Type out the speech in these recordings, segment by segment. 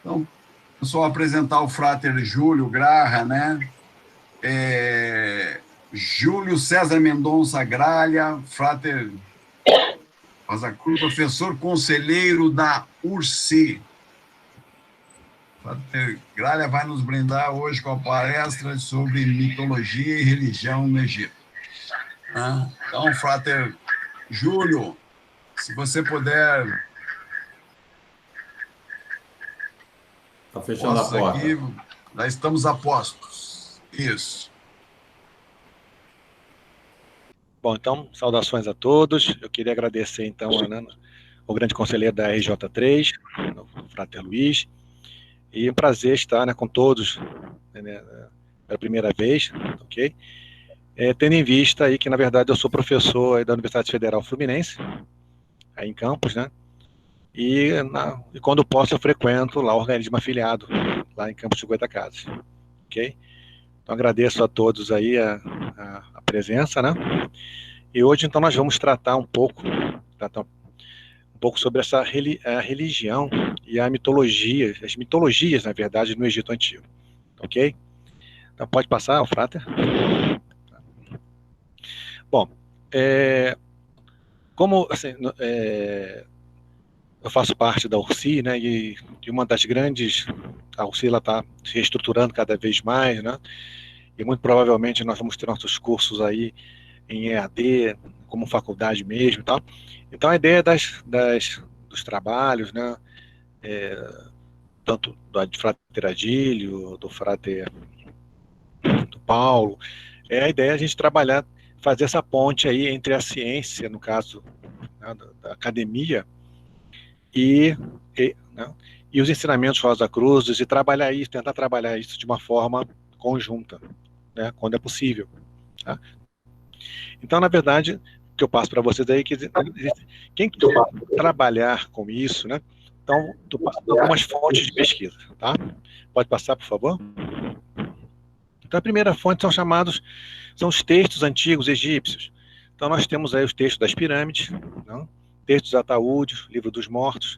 Então, só apresentar o Frater Júlio Graha, né? Júlio César Mendonça Gralha, Frater Rosa Cruz, professor conselheiro da URSI. Frater Gralha vai nos brindar hoje com a palestra sobre mitologia e religião no Egito. Então, Frater Júlio, se você puder... Está fechando a porta. Aqui, nós estamos a postos. Isso. Bom, então, saudações a todos. Eu queria agradecer, então, ao grande conselheiro da RJ3, o Frater Luiz, e um prazer estar, né, com todos, né, pela primeira vez, ok? Tendo em vista aí que, na verdade, eu sou professor aí da Universidade Federal Fluminense, aí em Campos, né? E quando posso eu frequento lá o organismo afiliado, lá em Campos de Goytacazes, ok? Então agradeço a todos aí a presença, né? E hoje então nós vamos tratar um pouco sobre essa a religião e a mitologia, as mitologias, na verdade, no Egito Antigo, ok? Então pode passar, o Frater. Bom, como assim, eu faço parte da URSI, né, e uma das grandes, a URSI está se reestruturando cada vez mais, né, e muito provavelmente nós vamos ter nossos cursos aí em EAD, como faculdade mesmo e tal. Então a ideia dos trabalhos, né, tanto do Frater Adílio, do Frater do Paulo, a ideia é a gente trabalhar, fazer essa ponte aí entre a ciência, no caso, né, da academia, né, e os ensinamentos Rosa Cruzes, e tentar trabalhar isso de uma forma conjunta, né, quando é possível. Tá? Então, na verdade, o que eu passo para vocês aí, que quem quiser trabalhar com isso, né, então, estou passando algumas fontes de pesquisa. Tá? Pode passar, por favor? Então, a primeira fonte são os textos antigos egípcios. Então, nós temos aí os textos das pirâmides, né, textos dos ataúdes, livro dos mortos,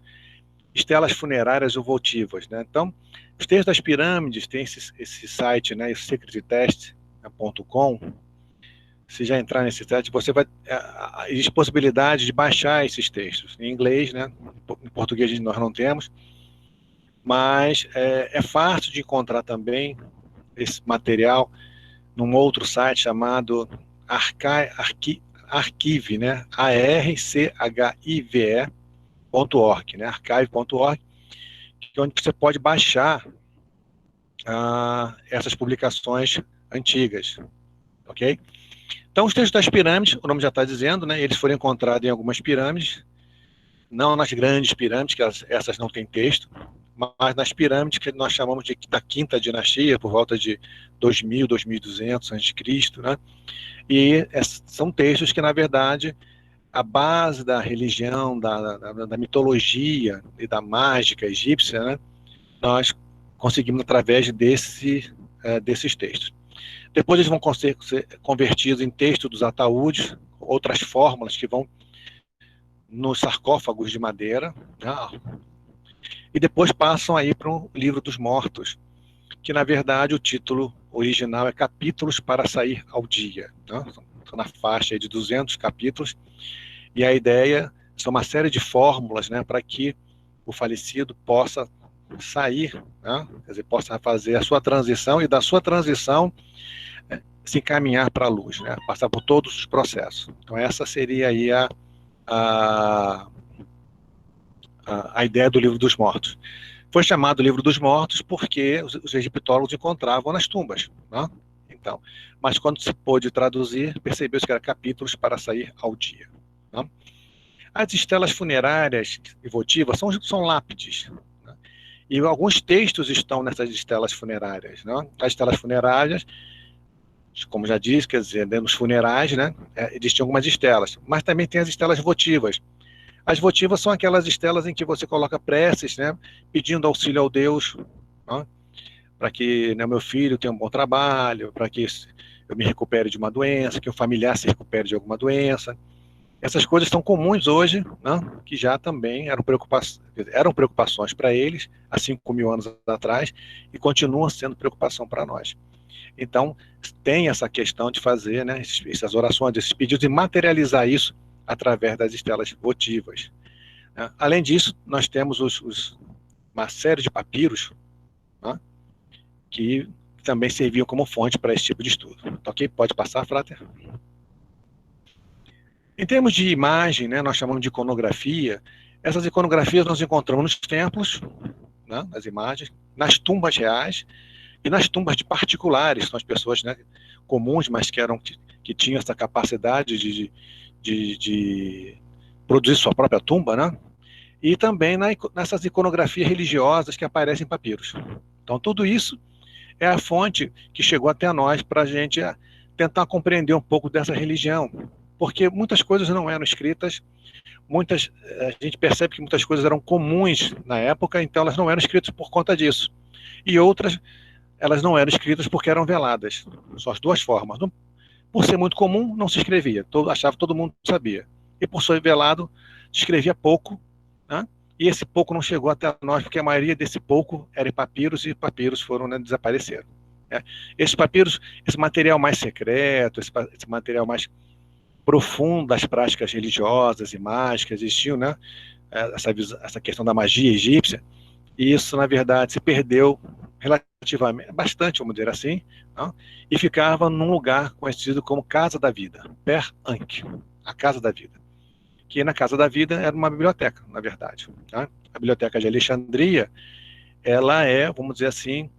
estelas funerárias ou votivas, né? Então, os textos das pirâmides, tem esse site, né, secretitest.com. Se já entrar nesse site, você vai... existe possibilidade de baixar esses textos em inglês, né? Em português nós não temos, mas é fácil de encontrar também esse material num outro site chamado Archive, né? archive.org, né? archive.org, onde você pode baixar essas publicações antigas, ok? Então, os textos das pirâmides, o nome já está dizendo, né? Eles foram encontrados em algumas pirâmides, não nas grandes pirâmides, que essas não têm texto, mas nas pirâmides que nós chamamos da quinta dinastia, por volta de 2000, 2200 a.C., né? E são textos que, na verdade, a base da religião, da mitologia e da mágica egípcia, né, nós conseguimos através desses textos. Depois eles vão ser convertidos em texto dos ataúdes, outras fórmulas que vão nos sarcófagos de madeira, né, e depois passam aí para o livro dos mortos, que na verdade o título original é Capítulos para Sair ao Dia, né, na faixa de 200 capítulos, e a ideia são uma série de fórmulas, né, para que o falecido possa sair, né, quer dizer, possa fazer a sua transição e da sua transição se encaminhar para a luz, né, passar por todos os processos. Então essa seria aí a ideia do Livro dos Mortos. Foi chamado Livro dos Mortos porque os egiptólogos encontravam nas tumbas, né? Então, mas quando se pôde traduzir, percebeu-se que era capítulos para sair ao dia, né? As estelas funerárias e votivas são lápides, né? E alguns textos estão nessas estelas funerárias, né? As estelas funerárias, como já disse, quer dizer, nos funerais, né, existem algumas estelas, mas também tem as estelas votivas. As votivas são aquelas estelas em que você coloca preces, né, pedindo auxílio ao Deus, né, para que, né, meu filho tenha um bom trabalho, para que eu me recupere de uma doença, que o familiar se recupere de alguma doença. Essas coisas são comuns hoje, né, que já também eram preocupações para eles, há 5.000 anos atrás, e continuam sendo preocupação para nós. Então, tem essa questão de fazer, né, essas orações, esses pedidos, e materializar isso através das estelas votivas. Né? Além disso, nós temos uma série de papiros, né, que também serviam como fonte para esse tipo de estudo. Tá, ok? Pode passar, Frater. Em termos de imagem, né, nós chamamos de iconografia. Essas iconografias nós encontramos nos templos, né, nas imagens, nas tumbas reais e nas tumbas de particulares, são as pessoas, né, comuns, mas que tinham essa capacidade de produzir sua própria tumba, né? E também nessas iconografias religiosas que aparecem em papiros. Então, tudo isso é a fonte que chegou até nós para a gente tentar compreender um pouco dessa religião, porque muitas coisas não eram escritas, a gente percebe que muitas coisas eram comuns na época, então elas não eram escritas por conta disso. E outras, elas não eram escritas porque eram veladas. São as duas formas. Por ser muito comum, não se escrevia, achava que todo mundo sabia. E por ser velado, se escrevia pouco, né? E esse pouco não chegou até nós, porque a maioria desse pouco era em papiros, e papiros foram, né, desapareceram. Né? Esses papiros, esse material mais secreto, esse material mais profundo das práticas religiosas e mágicas, existiu, né? Essa questão da magia egípcia, e isso, na verdade, se perdeu relativamente, bastante, vamos dizer assim, né? E ficava num lugar conhecido como Casa da Vida, Per Ankh, a Casa da Vida, que na Casa da Vida era uma biblioteca, na verdade. Tá? A Biblioteca de Alexandria, ela é, vamos dizer assim,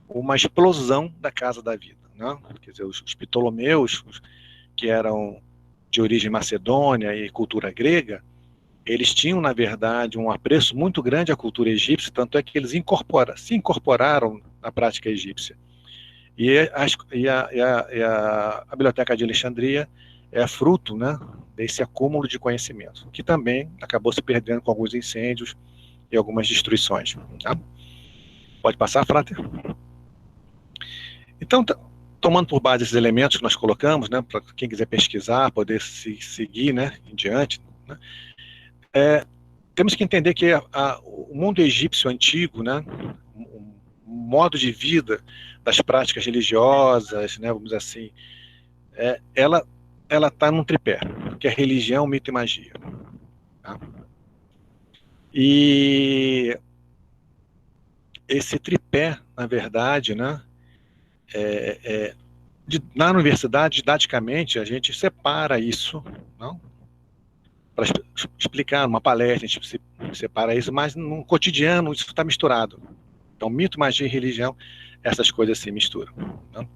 uma explosão da Casa da Vida. Né? Quer dizer, os Ptolomeus, que eram de origem macedônia e cultura grega, eles tinham, na verdade, um apreço muito grande à cultura egípcia, tanto é que eles se incorporaram na prática egípcia. E a Biblioteca de Alexandria é fruto, né, desse acúmulo de conhecimento, que também acabou se perdendo com alguns incêndios e algumas destruições. Tá? Pode passar, Frater? Então, tomando por base esses elementos que nós colocamos, né, para quem quiser pesquisar, poder seguir, né, em diante, né, temos que entender que o mundo egípcio antigo, né, o modo de vida das práticas religiosas, né, vamos dizer assim, ela está num tripé, que é religião, mito e magia. Tá? E esse tripé, na verdade, né, na universidade, didaticamente, a gente separa isso, não? Para explicar numa palestra, a gente separa isso, mas no cotidiano isso está misturado. Então, mito, magia e religião, essas coisas se misturam. Não?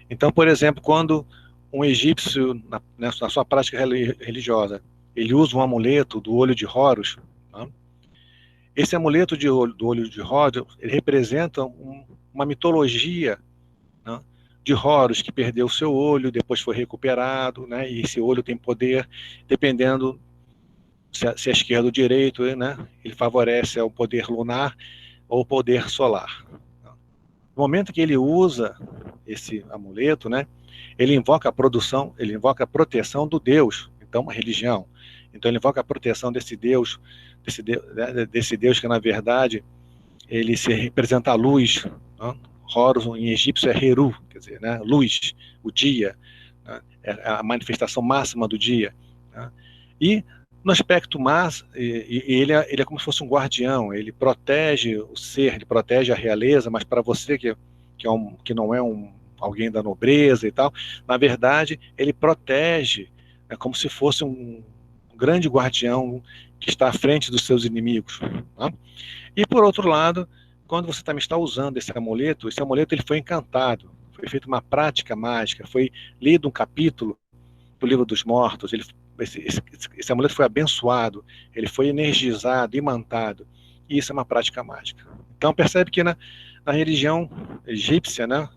Então, por exemplo, quando um egípcio, na sua prática religiosa, ele usa um amuleto do olho de Horus, não? Esse amuleto do olho de Horus, ele representa uma mitologia, não? De Horus, que perdeu o seu olho, depois foi recuperado, né? E esse olho tem poder, dependendo se é esquerdo ou direito, né? Ele favorece o poder lunar ou o poder solar. No momento que ele usa esse amuleto, né, ele invoca a proteção do Deus, então uma religião. Então ele invoca a proteção desse Deus que na verdade ele se representa a luz. Né? Horus em egípcio é Heru, quer dizer, né, luz, o dia, né, é a manifestação máxima do dia. Né? E no aspecto mais, ele é como se fosse um guardião, ele protege o ser, ele protege a realeza, mas para você que não é alguém da nobreza e tal, na verdade, ele protege, é como se fosse um grande guardião que está à frente dos seus inimigos. Tá? E por outro lado, quando você também está usando esse amuleto ele foi encantado, foi feita uma prática mágica, foi lido um capítulo do Livro dos Mortos, esse amuleto foi abençoado, ele foi energizado, imantado, e isso é uma prática mágica. Então percebe que na religião egípcia, né,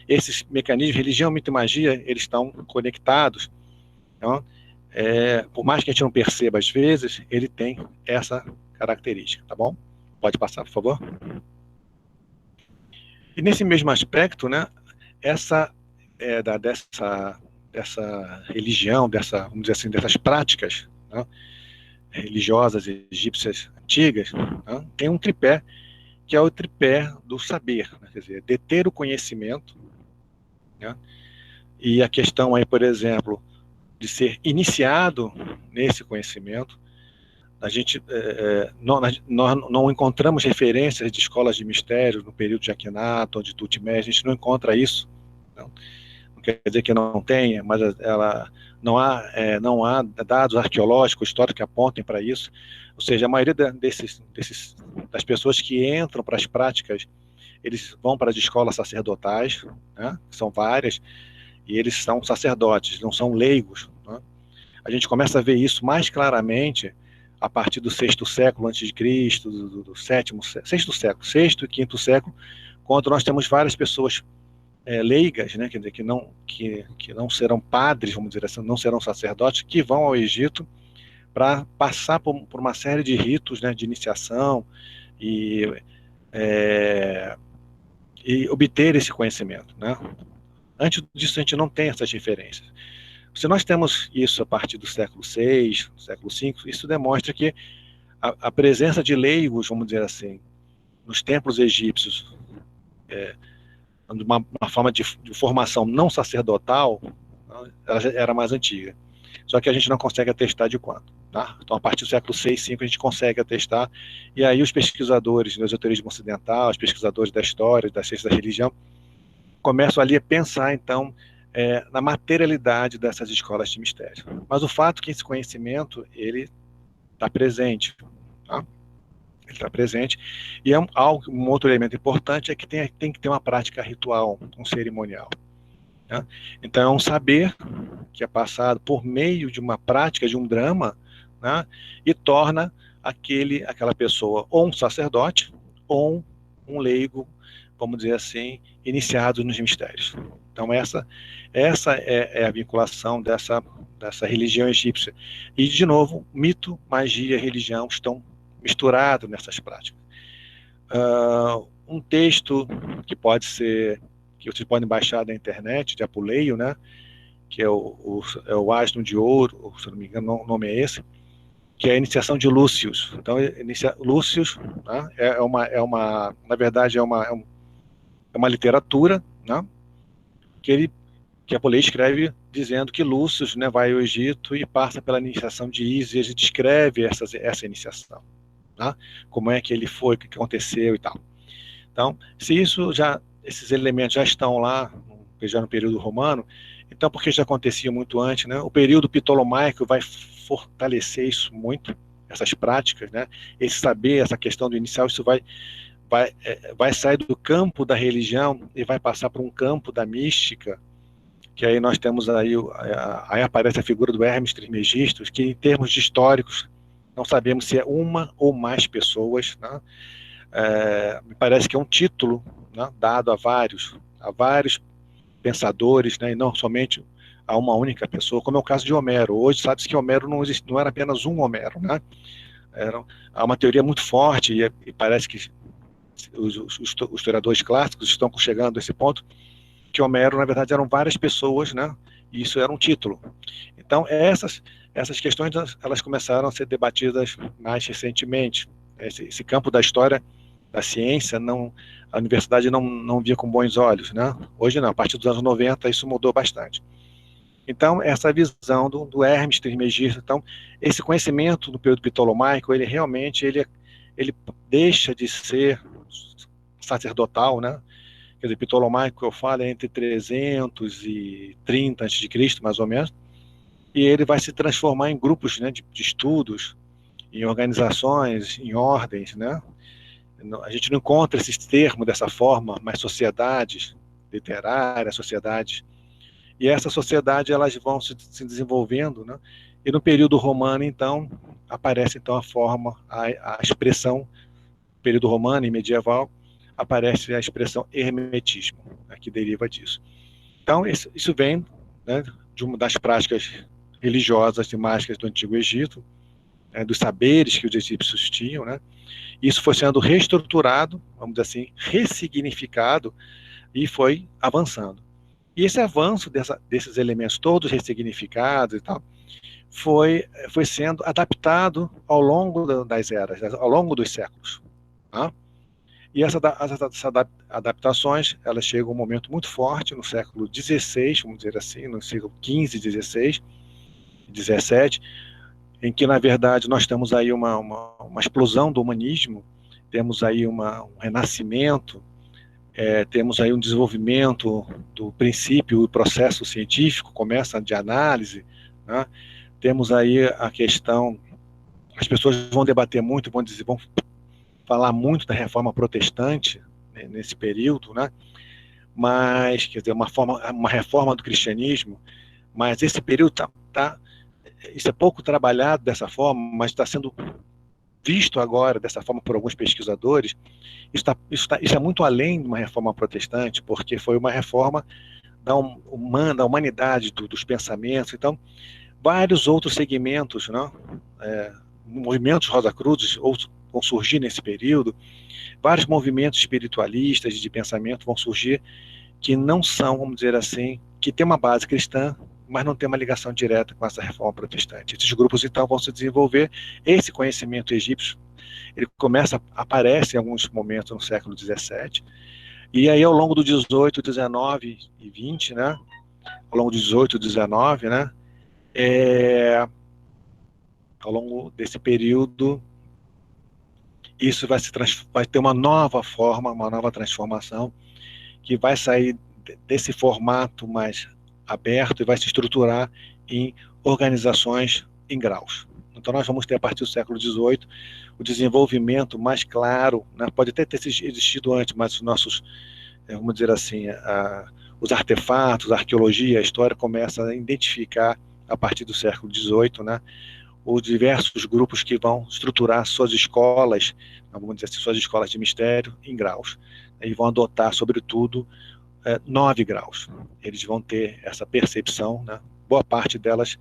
esses mecanismos, religião, mito e magia, eles estão conectados. Então, por mais que a gente não perceba às vezes, ele tem essa característica, tá bom? Pode passar, por favor. E nesse mesmo aspecto, né, dessa religião, vamos dizer assim, dessas práticas, né, religiosas egípcias antigas, né, tem um tripé, que é o tripé do saber, né, quer dizer, deter o conhecimento, né, e a questão aí, por exemplo, de ser iniciado nesse conhecimento. A gente, nós não encontramos referências de escolas de mistérios no período de Akhenaton, de Tutmés, a gente não encontra isso. Não quer dizer que não tenha, mas não há dados arqueológicos, históricos que apontem para isso. Ou seja, a maioria das pessoas que entram para as práticas, eles vão para as escolas sacerdotais, né, que são várias, e eles são sacerdotes, não são leigos, né? A gente começa a ver isso mais claramente a partir do sexto século antes de Cristo, do sexto século, sexto e quinto século, quando nós temos várias pessoas leigas, né, quer dizer, que não serão padres, vamos dizer assim, não serão sacerdotes, que vão ao Egito para passar por uma série de ritos, né, de iniciação e obter esse conhecimento, né? Antes disso, a gente não tem essas referências. Se nós temos isso a partir do século VI, século V, isso demonstra que a presença de leigos, vamos dizer assim, nos templos egípcios, uma forma de formação não sacerdotal, ela já era mais antiga. Só que a gente não consegue atestar de quando. Tá? Então, a partir do século VI, V, a gente consegue atestar, e aí os pesquisadores do esoterismo ocidental, os pesquisadores da história, da ciência da religião, começam ali a pensar, então, na materialidade dessas escolas de mistério. Mas o fato é que esse conhecimento, ele está presente. Tá? Ele está presente. E um outro elemento importante é que tem que ter uma prática ritual, um cerimonial. Tá? Então, é um saber que é passado por meio de uma prática, de um drama, né, e torna aquela pessoa ou um sacerdote ou um leigo, vamos dizer assim, iniciado nos mistérios. Então, essa é a vinculação dessa religião egípcia. E, de novo, mito, magia e religião estão misturados nessas práticas. Um texto que vocês podem baixar da internet, de Apuleio, né, que é o Asno de Ouro, se não me engano, o nome é esse, que é a iniciação de Lúcius. Então, Lúcius, né, na verdade, é uma literatura, né, que Apuleio escreve dizendo que Lúcius, né, vai ao Egito e passa pela iniciação de Ísis e descreve essa iniciação, tá? Como é que ele foi, o que aconteceu e tal. Então, se esses elementos já estão lá, já no período romano, então porque já acontecia muito antes, né? O período ptolomaico vai fortalecer isso muito, essas práticas, né? Esse saber, essa questão do inicial, isso vai sair do campo da religião e vai passar para um campo da mística, que aí nós temos aí aparece a figura do Hermes Trismegisto, que em termos de históricos não sabemos se é uma ou mais pessoas, né? Me parece que é um título, né, dado a vários pensadores, né, e não somente a uma única pessoa, como é o caso de Homero. Hoje sabe-se que Homero não era apenas um Homero, né? Há uma teoria muito forte, e parece que os historiadores clássicos estão chegando a esse ponto, que Homero, na verdade, eram várias pessoas, né? E isso era um título. Então, essas questões, elas começaram a ser debatidas mais recentemente. Esse campo da história, da ciência, a universidade não via com bons olhos, né? Hoje não, a partir dos anos 90 isso mudou bastante. Então, essa visão do Hermes Trismegisto, então, esse conhecimento do período ptolomaico, ele realmente ele deixa de ser sacerdotal, né? Quer dizer, ptolomaico que eu falo é entre 330 a.C., mais ou menos, e ele vai se transformar em grupos, né, de estudos, em organizações, em ordens, né? A gente não encontra esses termos dessa forma, mas sociedades literárias, sociedades. E essa sociedade, elas vão se desenvolvendo, né? E no período romano, então, aparece então a expressão, período romano e medieval, aparece a expressão hermetismo, né, que deriva disso. Então, isso vem, né, de uma das práticas religiosas e mágicas do Antigo Egito, dos saberes que os egípcios tinham, né? Isso foi sendo reestruturado, vamos dizer assim, ressignificado, e foi avançando. E esse avanço desses elementos todos ressignificados e tal, foi sendo adaptado ao longo das eras, ao longo dos séculos. Tá? E essas adaptações, elas chegam a um momento muito forte no século XVI, vamos dizer assim, no século XV, XVI, XVII, em que, na verdade, nós temos aí uma explosão do humanismo, temos aí um renascimento, temos aí um desenvolvimento do princípio e processo científico, começa de análise, né? Temos aí a questão, as pessoas vão debater muito, vão falar muito da reforma protestante, né, nesse período, né? Mas, quer dizer, uma reforma do cristianismo, mas esse período isso é pouco trabalhado dessa forma, mas está sendo visto agora dessa forma por alguns pesquisadores. Isso é muito além de uma reforma protestante, porque foi uma reforma da humanidade, dos pensamentos. Então, vários outros segmentos, né? Movimentos Rosa-Cruzes vão surgir nesse período, vários movimentos espiritualistas de pensamento vão surgir que não são, vamos dizer assim, que tem uma base cristã, mas não tem uma ligação direta com essa reforma protestante. Esses grupos, então, vão se desenvolver. Esse conhecimento egípcio, ele aparece em alguns momentos no século XVII, e aí ao longo do 18, 19 e 20, né? Ao longo do 18, 19, né? Ao longo desse período, isso vai ter uma nova forma, uma nova transformação, que vai sair desse formato mais aberto e vai se estruturar em organizações em graus. Então nós vamos ter, a partir do século XVIII, o desenvolvimento mais claro, né? Pode até ter existido antes, mas os nossos, vamos dizer assim, os artefatos, a arqueologia, a história começa a identificar, a partir do século XVIII, né, os diversos grupos que vão estruturar suas escolas, vamos dizer assim, suas escolas de mistério em graus. E vão adotar, sobretudo, 9 graus. Eles vão ter essa percepção, né? Boa parte delas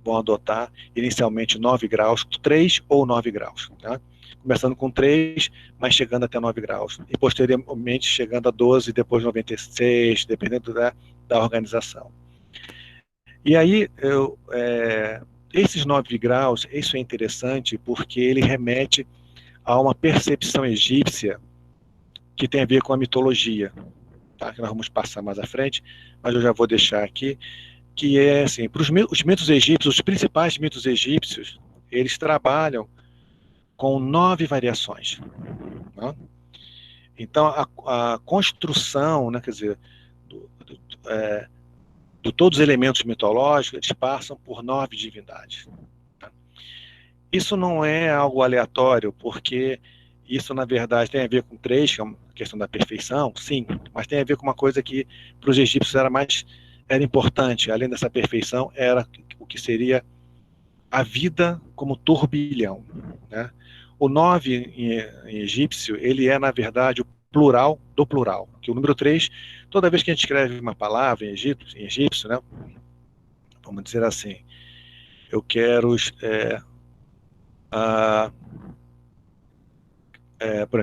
vão adotar inicialmente 9 graus, 3 ou 9 graus. Tá? Começando com 3, mas chegando até 9 graus. E posteriormente chegando a 12, depois 96, dependendo da organização. E aí, esses 9 graus, isso é interessante porque ele remete a uma percepção egípcia que tem a ver com a mitologia, tá? Que nós vamos passar mais à frente, mas eu já vou deixar aqui, que é assim, para os mitos egípcios, os principais mitos egípcios, eles trabalham com 9 variações. Tá? Então, a construção, né, quer dizer, de todos os elementos mitológicos, eles passam por 9 divindades. Tá? Isso não é algo aleatório, porque isso, na verdade, tem a ver com 3, que é uma questão da perfeição, sim, mas tem a ver com uma coisa que para os egípcios era importante, além dessa perfeição, era o que seria a vida como turbilhão. Né? O 9 em egípcio, ele é, na verdade, o plural do plural, que o número 3, toda vez que a gente escreve uma palavra em egípcio, né, vamos dizer assim, eu quero...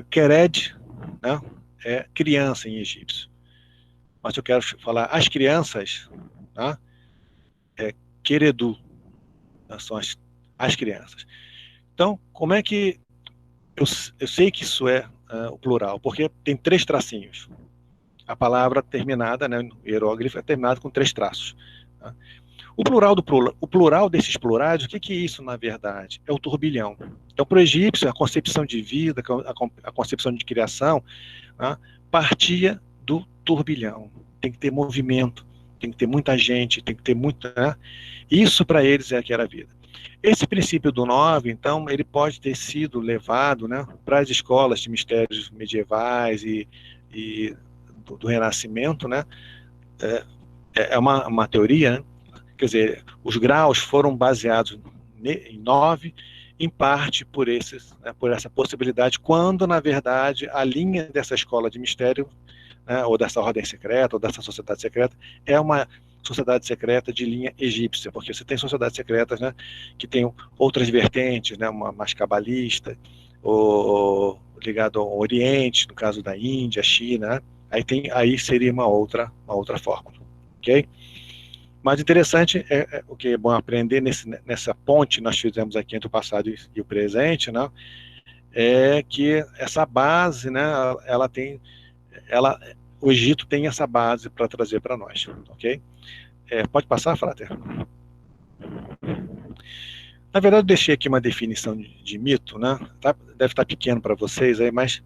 Kered, né, é criança em egípcio. Mas eu quero falar as crianças, tá? É Keredu, né, são as crianças. Então, como é que eu sei que isso é o plural? Porque tem 3 tracinhos. A palavra terminada, né, o hieróglifo é terminado com 3 traços. Tá? O plural desses plurais, o que é isso, na verdade? É o turbilhão. Então, para o egípcio, a concepção de vida, a concepção de criação, né, partia do turbilhão. Tem que ter movimento, tem que ter muita gente, tem que ter muita... Né? Isso, para eles, é que era a vida. Esse princípio do 9, então, ele pode ter sido levado, né, para as escolas de mistérios medievais e do Renascimento, né? É uma teoria, né? Quer dizer, os graus foram baseados em 9, em parte por essa possibilidade, quando, na verdade, a linha dessa escola de mistério, né, ou dessa ordem secreta, ou dessa sociedade secreta, é uma sociedade secreta de linha egípcia, porque você tem sociedades secretas, né, que têm outras vertentes, né, uma mais cabalista, ou ligado ao Oriente, no caso da Índia, China, né? Aí seria uma outra fórmula. ok? Mas interessante o que é bom aprender nessa ponte que nós fizemos aqui entre o passado e o presente, né? É que essa base, né? O Egito tem essa base para trazer para nós, ok? Pode passar, Frater? Na verdade, eu deixei aqui uma definição de mito, né? Deve estar pequeno para vocês aí, mas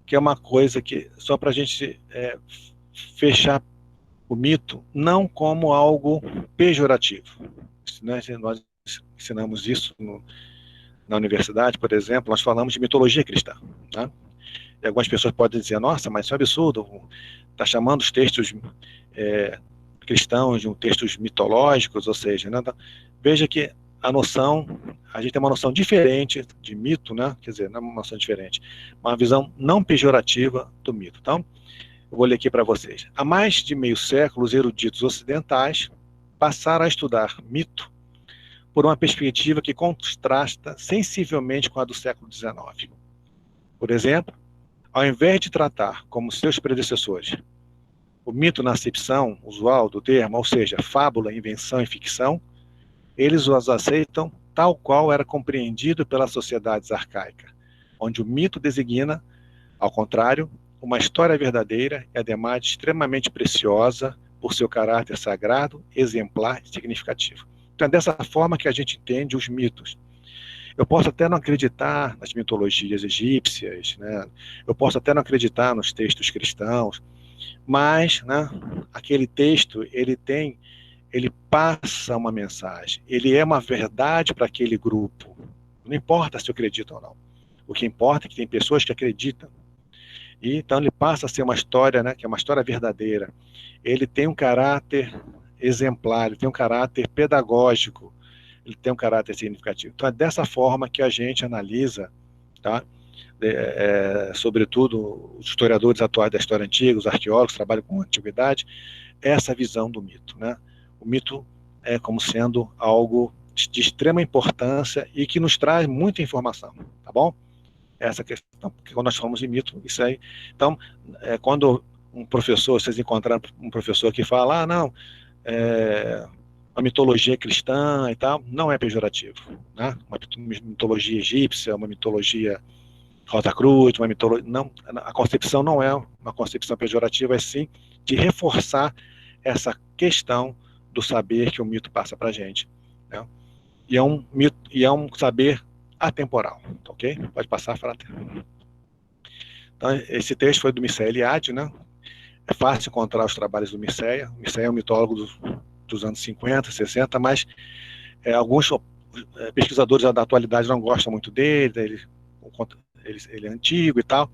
que é uma coisa que só para a gente fechar o mito não como algo pejorativo. Nós ensinamos isso na universidade, por exemplo, nós falamos de mitologia cristã. Né? E algumas pessoas podem dizer, nossa, mas isso é um absurdo, está chamando os textos cristãos de textos mitológicos, ou seja, né? Veja que a gente tem uma noção diferente de mito, né? Quer dizer, não é uma noção diferente, uma visão não pejorativa do mito. Então, eu vou ler aqui para vocês. Há mais de meio século, os eruditos ocidentais passaram a estudar mito por uma perspectiva que contrasta sensivelmente com a do século XIX. Por exemplo, ao invés de tratar, como seus predecessores, o mito na acepção usual do termo, ou seja, fábula, invenção e ficção, eles os aceitam tal qual era compreendido pelas sociedades arcaicas, onde o mito designa, ao contrário, uma história verdadeira e, ademais, extremamente preciosa por seu caráter sagrado, exemplar e significativo. Então, é dessa forma que a gente entende os mitos. Eu posso até não acreditar nas mitologias egípcias, né? Eu posso até não acreditar nos textos cristãos, mas, né, aquele texto, ele passa uma mensagem, ele é uma verdade para aquele grupo. Não importa se eu acredito ou não. O que importa é que tem pessoas que acreditam. E então ele passa a ser uma história, né, que é uma história verdadeira. Ele tem um caráter exemplar, ele tem um caráter pedagógico, ele tem um caráter significativo. Então é dessa forma que a gente analisa, tá? Sobretudo os historiadores atuais da história antiga, os arqueólogos que trabalham com a antiguidade, essa visão do mito, né? O mito é como sendo algo de extrema importância e que nos traz muita informação, tá bom? Essa questão, porque quando nós falamos de mito, isso aí. Então, quando um professor, vocês encontraram um professor que fala, não, a mitologia cristã e tal, não é pejorativo, né? Uma mitologia egípcia, uma mitologia Rosa Cruz, uma mitologia, não, a concepção não é uma concepção pejorativa, é sim de reforçar essa questão do saber que o mito passa para a gente, né? E é um mito, e é um saber atemporal, ok? Pode passar, Frater. Então, esse texto foi do Mircea Eliade, né? É fácil encontrar os trabalhos do Mircea. O Mircea é um mitólogo dos anos 50, 60, mas alguns pesquisadores da atualidade não gostam muito dele, ele é antigo e tal,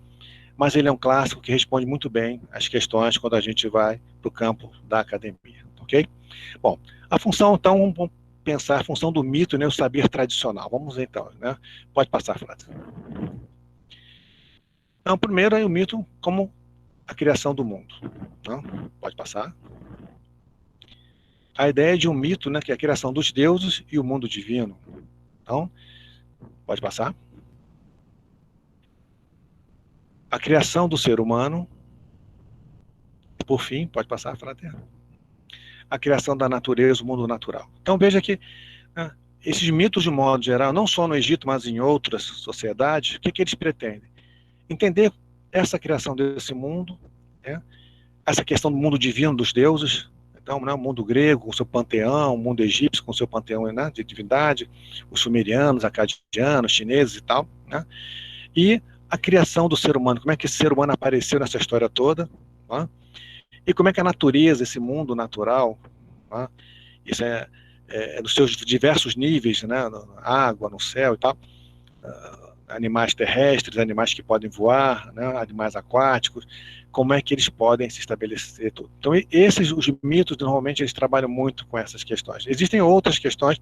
mas ele é um clássico que responde muito bem às questões quando a gente vai para o campo da academia, ok? Bom, a função, então, vamos pensar a função do mito, né, o saber tradicional. Vamos ver, então, né? Pode passar, Flávio. Então, primeiro é o mito como a criação do mundo. Não? Pode passar. A ideia de um mito, né, que é a criação dos deuses e o mundo divino. Então, pode passar. A criação do ser humano. Por fim, pode passar, Frater. A criação da natureza, o mundo natural. Então, veja que esses mitos, de modo geral, não só no Egito, mas em outras sociedades, o que eles pretendem? Entender essa criação desse mundo, né? Essa questão do mundo divino dos deuses, então, né, o mundo grego com o seu panteão, o mundo egípcio com o seu panteão, né, de divindade, os sumerianos, acadianos, chineses e tal, né? E a criação do ser humano, como é que esse ser humano apareceu nessa história toda, né? E como é que a natureza, esse mundo natural, né? Isso nos seus diversos níveis, né, na água, no céu e tal, animais terrestres, animais que podem voar, né, animais aquáticos, como é que eles podem se estabelecer tudo. Então, os mitos, normalmente, eles trabalham muito com essas questões. Existem outras questões,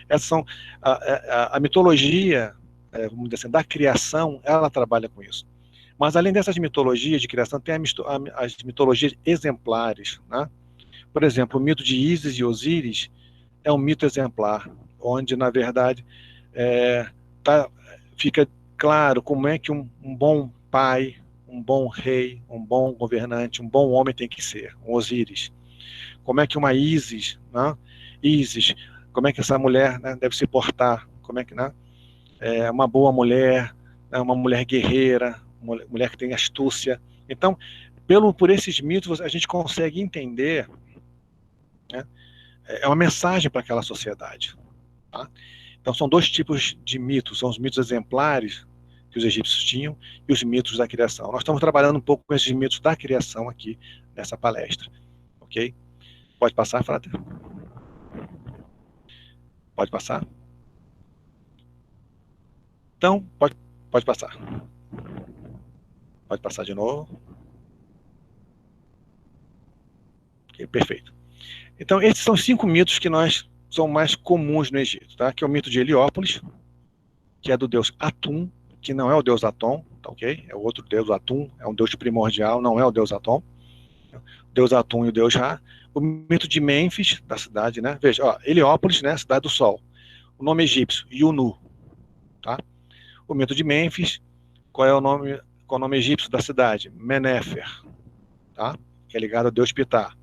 essas são a mitologia, vamos dizer assim, da criação, ela trabalha com isso. Mas, além dessas mitologias de criação, tem as mitologias exemplares, né? Por exemplo, o mito de Ísis e Osíris é um mito exemplar, onde, na verdade, fica claro como é que um bom pai, um bom rei, um bom governante, um bom homem tem que ser, um Osíris. como é que uma Ísis, né? Ísis, como é que essa mulher, né, deve se portar, como é que, né, é uma boa mulher, né, uma mulher guerreira, mulher que tem astúcia. Então, por esses mitos, a gente consegue entender, né, é uma mensagem para aquela sociedade. Tá? Então, são dois tipos de mitos, são os mitos exemplares que os egípcios tinham e os mitos da criação. Nós estamos trabalhando um pouco com esses mitos da criação aqui nessa palestra, ok? Pode passar, Frater? Pode passar? Então, pode passar. Pode passar de novo. Ok, perfeito. Então, esses são os 5 mitos que são mais comuns no Egito, tá? Que é o mito de Heliópolis, que é do deus Atum, que não é o deus Atom, tá ok? É o outro deus Atum, é um deus primordial, não é o deus Atom. O deus Atum e o deus Ra. O mito de Mênfis, da cidade, né? Veja, ó, Heliópolis, né? Cidade do Sol. O nome egípcio, Yunu, tá? O mito de Mênfis, qual é o nome egípcio da cidade? Menéfer, tá? Que é ligado ao deus Ptah.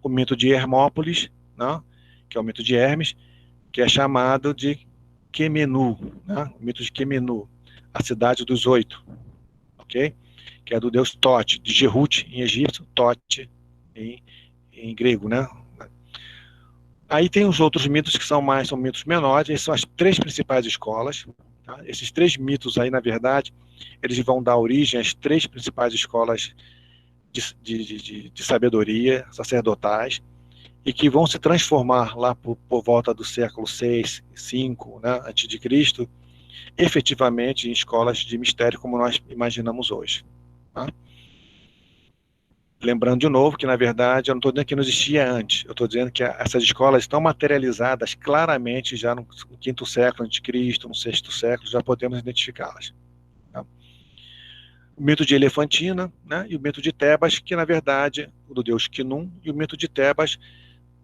O mito de Hermópolis, né? Que é o mito de Hermes, que é chamado de Quemenu, né? O mito de Quemenu, a cidade dos 8, ok? Que é do deus Tote, de Gerut em egípcio, Tote em grego, né? Aí tem os outros mitos que são mitos menores, esses são as 3 principais escolas, tá? Esses 3 mitos aí, na verdade, eles vão dar origem às 3 principais escolas de sabedoria sacerdotais, e que vão se transformar lá por volta do século 6, 5, né, antes de Cristo, efetivamente em escolas de mistério como nós imaginamos hoje. Tá? Lembrando de novo que, na verdade, eu não estou dizendo que não existia antes, eu estou dizendo que essas escolas estão materializadas claramente já no 5º século antes de Cristo, no 6º século, já podemos identificá-las. Tá? O mito de Elefantina, né, e o mito de Tebas, que, na verdade, o do deus Khnum, e o mito de Tebas,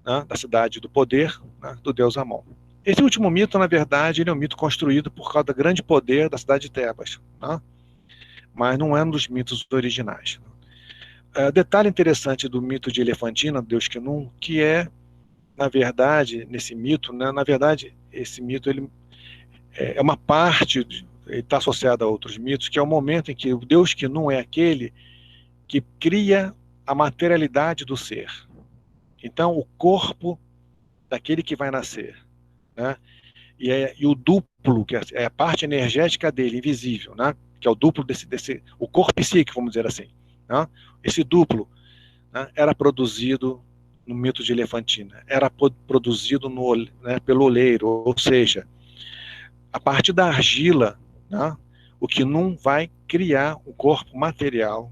né, da cidade do poder, né, do deus Amon. Esse último mito, na verdade, ele é um mito construído por causa do grande poder da cidade de Tebas, né, mas não é um dos mitos originais. Detalhe interessante do mito de Elefantina, do deus Khnum, que é, na verdade, nesse mito, né, na verdade, esse mito ele é uma parte, ele está associado a outros mitos, que é o momento em que o deus Khnum é aquele que cria a materialidade do ser. Então, o corpo daquele que vai nascer, né? E o duplo, que é a parte energética dele, invisível, né? Que é o duplo o corpo psíquico, vamos dizer assim. Né? Esse duplo, né, era produzido no mito de Elefantina, era produzido né, pelo oleiro, ou seja, a partir da argila, né, o Khnum vai criar um corpo material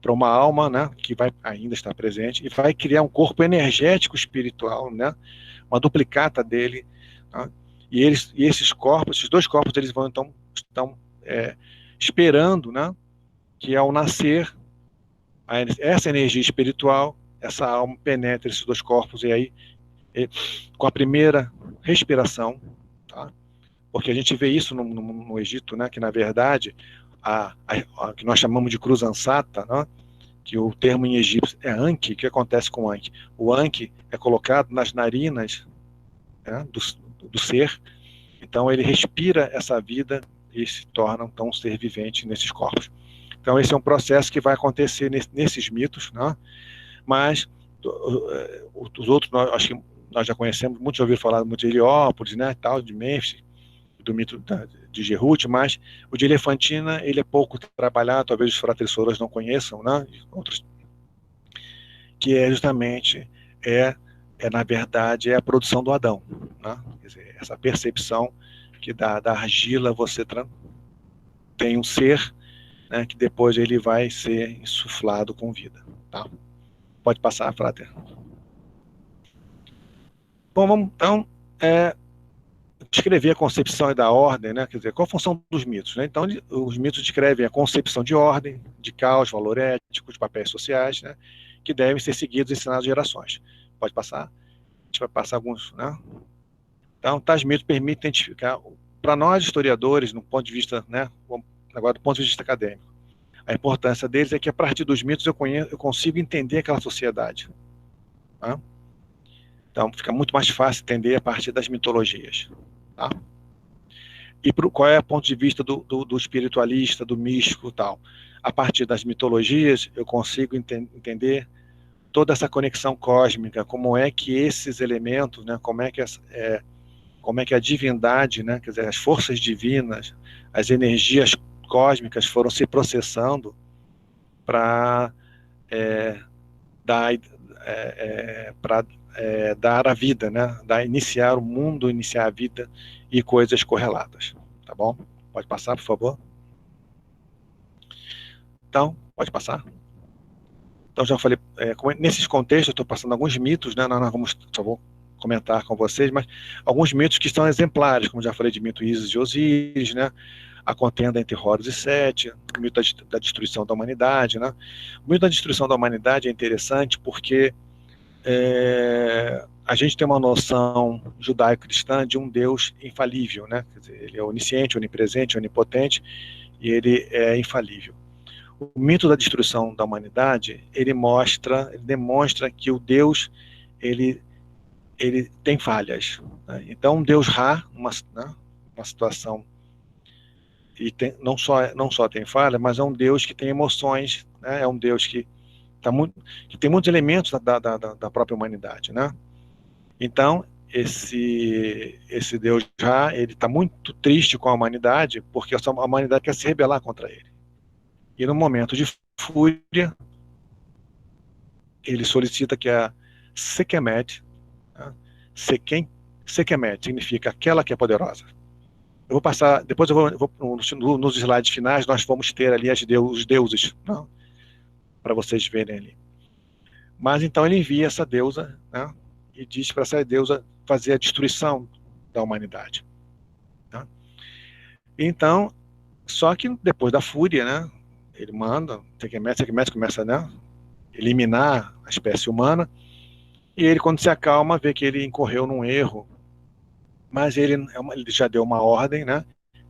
para uma alma, né, que vai ainda estar presente, e vai criar um corpo energético espiritual, né, uma duplicata dele, tá? E esses corpos, esses 2 corpos, eles estão esperando, né, que ao nascer essa energia espiritual, essa alma penetre esses 2 corpos, e aí com a primeira respiração, tá? Porque a gente vê isso no Egito, né, que na verdade a que nós chamamos de cruz ansata, né, que o termo em egípcio é Anki. O que acontece com o Anki? O Anki é colocado nas narinas, né, do ser, então ele respira essa vida e se torna então um ser vivente nesses corpos. Então esse é um processo que vai acontecer nesses mitos, né? Mas os outros, acho que nós já conhecemos, muitos já ouviram falar muito de Heliópolis, né, tal, de Mênfis, do mito de Gerut, mas o de Elefantina, ele é pouco trabalhado, talvez os fratressoras não conheçam, né, outros, que é justamente, na verdade, é a produção do Adão, né? Quer dizer, essa percepção que da argila você tem um ser, né, que depois ele vai ser insuflado com vida. Tá? Pode passar, Frater. Bom, vamos então descrever a concepção e da ordem, né? Quer dizer, qual a função dos mitos, né? Então, os mitos descrevem a concepção de ordem, de caos, valor ético, de papéis sociais, né, que devem ser seguidos e ensinados gerações. Pode passar? A gente vai passar alguns, né? Então, tais mitos permitem identificar, para nós historiadores, no ponto de vista, né, agora do ponto de vista acadêmico, a importância deles é que a partir dos mitos eu consigo entender aquela sociedade. Tá? Então, fica muito mais fácil entender a partir das mitologias. Tá? E qual é o ponto de vista do espiritualista, do místico e tal? A partir das mitologias, eu consigo entender toda essa conexão cósmica, como é que esses elementos, né, como é que a divindade, né, quer dizer, as forças divinas, as energias cósmicas foram se processando para dar a vida, né, iniciar o mundo, iniciar a vida e coisas correlatas. Tá bom? Pode passar, por favor. Então, pode passar. Então, já falei, nesses contextos, eu estou passando alguns mitos, né? Só vou comentar com vocês, mas alguns mitos que são exemplares, como já falei de mito Ísis e Osíris, né? A contenda entre Horus e Sete, o mito da destruição da humanidade, né? O mito da destruição da humanidade é interessante porque a gente tem uma noção judaico-cristã de um Deus infalível, né? Quer dizer, ele é onisciente, onipresente, onipotente, e ele é infalível. O mito da destruição da humanidade, ele demonstra que o Deus, ele tem falhas. Né? Então, um Deus Ra, uma situação, e não só tem falha, mas é um Deus que tem emoções, né? É um Deus que tem muitos elementos da própria humanidade, né? Então, esse Deus Ra, ele está muito triste com a humanidade, porque a humanidade quer se rebelar contra ele. E no momento de fúria, ele solicita que a Sekhmet, né? Sekhmet significa aquela que é poderosa. Eu vou passar, depois nos slides finais, nós vamos ter ali os deuses, né? Para vocês verem ali. Mas então ele envia essa deusa, né? E diz para essa deusa fazer a destruição da humanidade. Tá? Então, só que depois da fúria, né? Ele manda, Sekhmet começa, né? Eliminar a espécie humana, e ele, quando se acalma, vê que ele incorreu num erro, mas ele já deu uma ordem, né?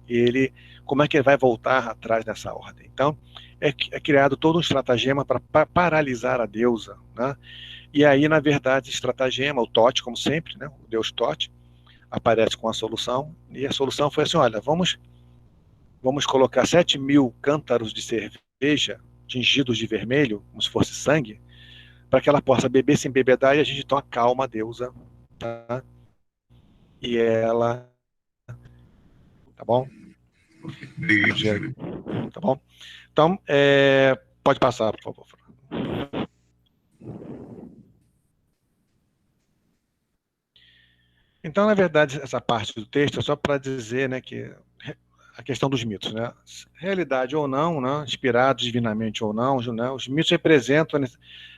E como é que ele vai voltar atrás dessa ordem? Então, é criado todo um estratagema para paralisar a deusa, né? E aí, na verdade, estratagema, o Tote, como sempre, né? O deus Tote, aparece com a solução, e a solução foi assim, olha, vamos colocar 7.000 cântaros de cerveja tingidos de vermelho, como se fosse sangue, para que ela possa beber sem embebedar, e a gente então acalma a deusa, tá? E ela... Tá bom? Tá bom? Então, pode passar, por favor. Então, na verdade, essa parte do texto é só para dizer, né, que a questão dos mitos, né? Realidade ou não, né? Inspirados divinamente ou não, né? Os mitos representam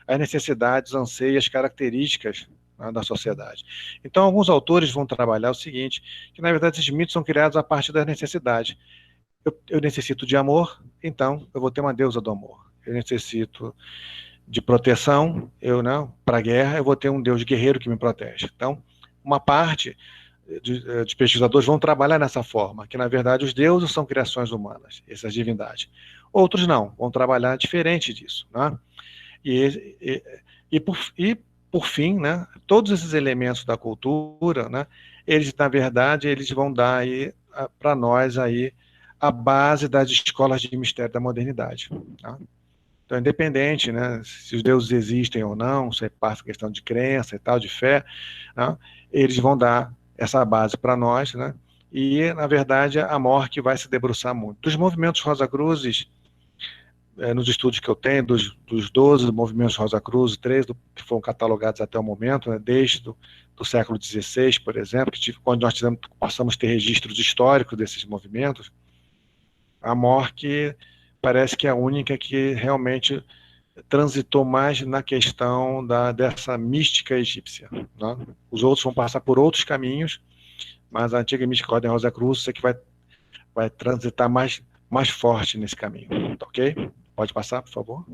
as necessidades, anseios, características, né, da sociedade. Então, alguns autores vão trabalhar o seguinte, que na verdade esses mitos são criados a partir das necessidades. Eu necessito de amor, então eu vou ter uma deusa do amor. Eu necessito de proteção, para a guerra, eu vou ter um deus guerreiro que me protege. Então, uma parte de pesquisadores vão trabalhar nessa forma, que na verdade os deuses são criações humanas, essas divindades. Outros não, vão trabalhar diferente disso, né? E por fim, né, todos esses elementos da cultura, né, eles na verdade eles vão dar aí para nós aí a base das escolas de mistério da modernidade. Tá? Então, independente, né, se os deuses existem ou não, se é parte da questão de crença e tal, de fé, né, eles vão dar essa base para nós, né, e, na verdade, a Mork vai se debruçar muito. Dos movimentos Rosa Cruzes, nos estudos que eu tenho, dos 12 movimentos Rosa Cruz, 13 que foram catalogados até o momento, né, desde do século XVI, por exemplo, quando nós passamos a ter registros históricos desses movimentos, a Mork parece que é a única que realmente transitou mais na questão dessa mística egípcia. Né? Os outros vão passar por outros caminhos, mas a antiga mística Ordem Rosa Cruz é que vai transitar mais forte nesse caminho. Ok? Pode passar, por favor.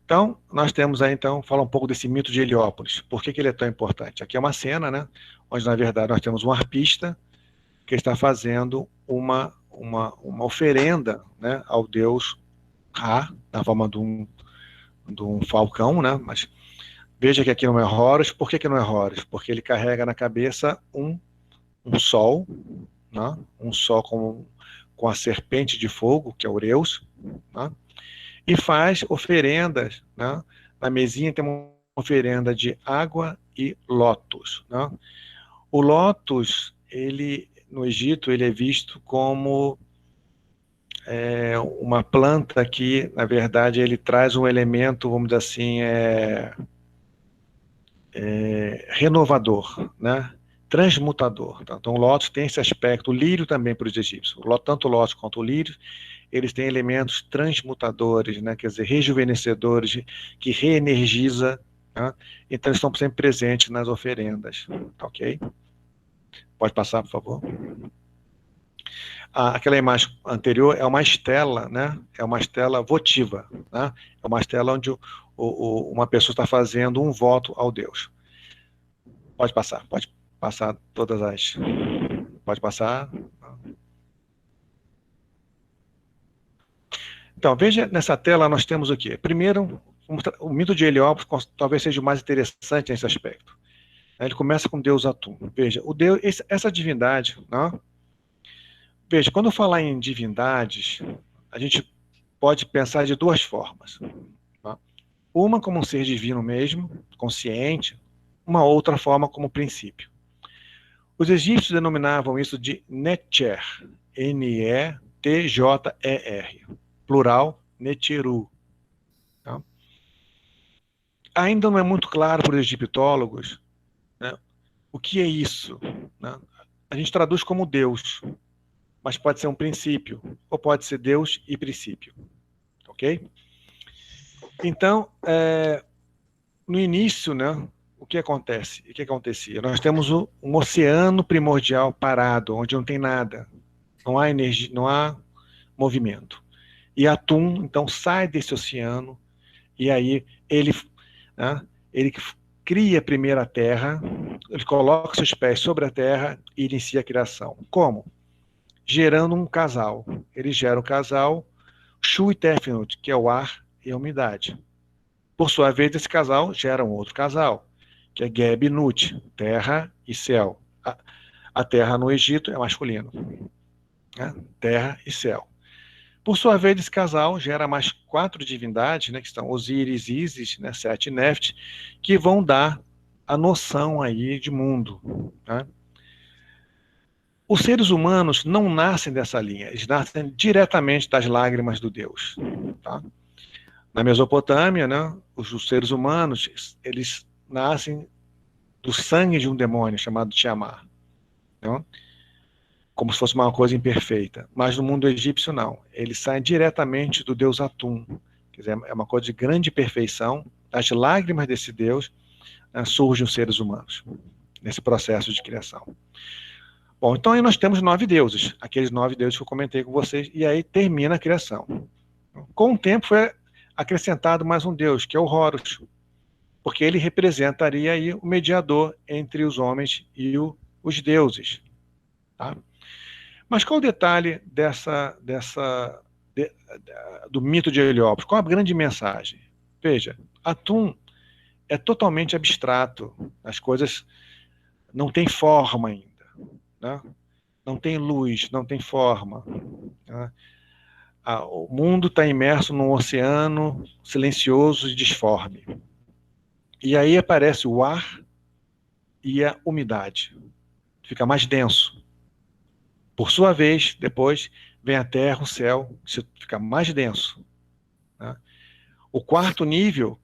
Então, nós temos aí, então, falar um pouco desse mito de Heliópolis. Por que ele é tão importante? Aqui é uma cena, né, onde, na verdade, nós temos um arpista que está fazendo uma oferenda, né, ao deus Ra, na forma de um falcão, né? Mas veja que aqui não é Horus. Por que não é Horus? Porque ele carrega na cabeça um sol, né? Um sol com a serpente de fogo, que é Ureus, né? E faz oferendas, né? Na mesinha tem uma oferenda de água e lótus, né? O lótus, no Egito, ele é visto como uma planta que, na verdade, ele traz um elemento, vamos dizer assim, renovador, né? Transmutador. Tá? Então, o lótus tem esse aspecto, o lírio também para os egípcios. Tanto o lótus quanto o lírio, eles têm elementos transmutadores, né? Quer dizer, rejuvenescedores, que reenergiza. Tá? Então, eles estão sempre presentes nas oferendas. Tá, ok? Pode passar, por favor. Aquela imagem anterior é uma estela, né? É uma estela votiva, né? É uma estela onde uma pessoa está fazendo um voto ao Deus. Pode passar todas as... Pode passar. Então, veja, nessa tela nós temos o quê? Primeiro, o mito de Heliópolis talvez seja o mais interessante nesse aspecto. Ele começa com Deus Atum. Veja, o Deus, essa divindade, né? Veja, quando eu falar em divindades, a gente pode pensar de duas formas. Tá? Uma como um ser divino mesmo, consciente, uma outra forma como princípio. Os egípcios denominavam isso de Netjer, Netjer, plural, Neteru. Tá? Ainda não é muito claro para os egiptólogos, né, o que é isso. Né? A gente traduz como Deus, mas pode ser um princípio, ou pode ser Deus e princípio. Ok? Então, no início, né, o que acontece? O que acontecia? Nós temos um oceano primordial parado, onde não tem nada, não há energia, não há movimento. E Atum, então, sai desse oceano, e aí ele cria primeiro a Terra, ele coloca seus pés sobre a Terra e inicia a criação. Como? Gerando um casal. Ele gera o casal Shu e Tefnut, que é o ar e a umidade. Por sua vez, esse casal gera um outro casal, que é Geb e Nut, terra e céu. A terra no Egito é masculino. Né? Terra e céu. Por sua vez, esse casal gera mais 4 divindades, né, que são Osíris, Ísis, né, Sete e Neft, que vão dar a noção aí de mundo. Né? Os seres humanos não nascem dessa linha, eles nascem diretamente das lágrimas do Deus. Tá? Na Mesopotâmia, né, os seres humanos, eles nascem do sangue de um demônio chamado Tiamat. Né? Como se fosse uma coisa imperfeita. Mas no mundo egípcio, não. Eles saem diretamente do deus Atum. Quer dizer, é uma coisa de grande perfeição. Das lágrimas desse deus, né, surgem os seres humanos, nesse processo de criação. Bom, então aí nós temos 9 deuses, aqueles 9 deuses que eu comentei com vocês, e aí termina a criação. Com o tempo foi acrescentado mais um deus, que é o Horus, porque ele representaria aí o mediador entre os homens e os deuses. Tá? Mas qual o detalhe do mito de Heliópolis? Qual a grande mensagem? Veja, Atum é totalmente abstrato, as coisas não têm forma ainda. Né? Não tem luz, não tem forma. Né? O mundo está imerso num oceano silencioso e disforme. E aí aparece o ar e a umidade. Fica mais denso. Por sua vez, depois, vem a terra, o céu, fica mais denso. Né? O quarto nível,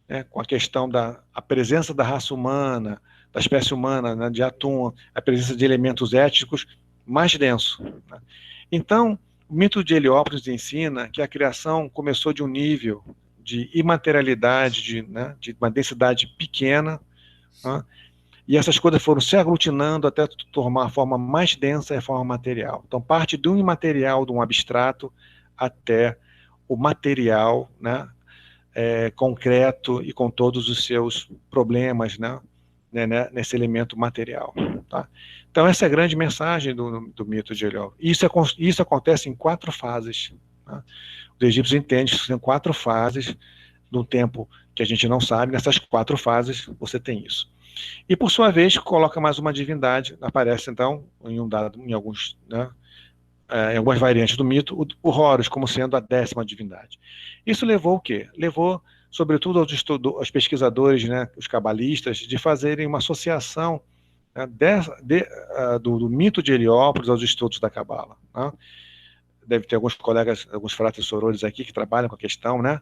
né, com a questão da presença da raça humana, da espécie humana, né, de Atum, a presença de elementos éticos, mais denso. Né? Então, o mito de Heliópolis ensina que a criação começou de um nível de imaterialidade, de uma densidade pequena, né? E essas coisas foram se aglutinando até tomar a forma mais densa e a forma material. Então, parte de um imaterial, de um abstrato, até o material, né, concreto e com todos os seus problemas, né, nesse elemento material. Tá? Então, essa é a grande mensagem do mito de Heliópolis. Isso acontece em 4 fases. Tá? Os egípcios entendem que são 4 fases de um tempo que a gente não sabe, nessas 4 fases você tem isso. E, por sua vez, coloca mais uma divindade, aparece, então, em algumas variantes do mito, o Horus como sendo a 10ª divindade. Isso levou o quê? Levou, sobretudo, aos pesquisadores, né, os cabalistas, de fazerem uma associação, né, do mito de Heliópolis aos estudos da Cabala. Né? Deve ter alguns colegas, alguns fratres sorores aqui que trabalham com a questão, né,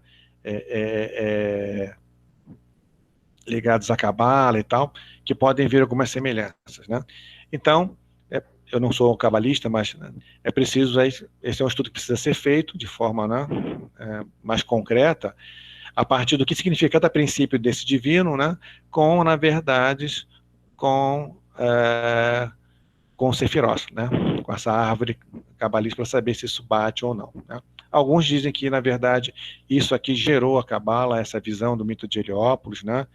ligados à Cabala e tal, que podem ver algumas semelhanças, né? Então, eu não sou um cabalista, mas é preciso, esse é um estudo que precisa ser feito de forma, né, mais concreta, a partir do que significa cada princípio desse divino, né, na verdade, com o Sefirot, né, com essa árvore cabalista, para saber se isso bate ou não, né? Alguns dizem que, na verdade, isso aqui gerou a Cabala, essa visão do mito de Heliópolis, né?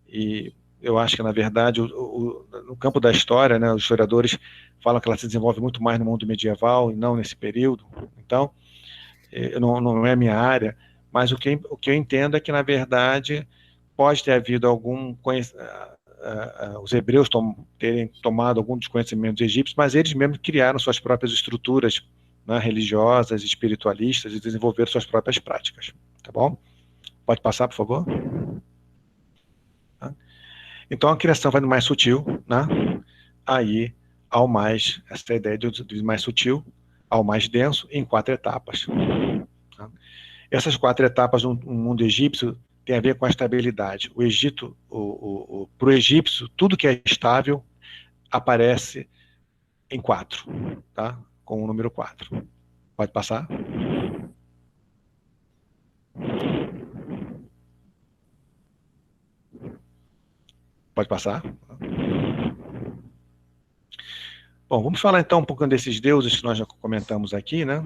E eu acho que, na verdade, no campo da história, né, os historiadores falam que ela se desenvolve muito mais no mundo medieval e não nesse período. Então, não é a minha área, mas o que eu entendo é que, na verdade, pode ter havido os hebreus terem tomado algum dos conhecimentos egípcios, mas eles mesmos criaram suas próprias estruturas, né, religiosas, espiritualistas, e desenvolveram suas próprias práticas. Tá bom? Pode passar, por favor? Tá? Então, a criação vai do mais sutil, né, aí ao mais, essa ideia do mais sutil ao mais denso, em 4 etapas. Tá? Essas 4 etapas no mundo egípcio tem a ver com a estabilidade. O Egito, para o egípcio, tudo que é estável aparece em 4, tá? Com o número 4. Pode passar? Pode passar? Bom, vamos falar então um pouco desses deuses que nós já comentamos aqui, né?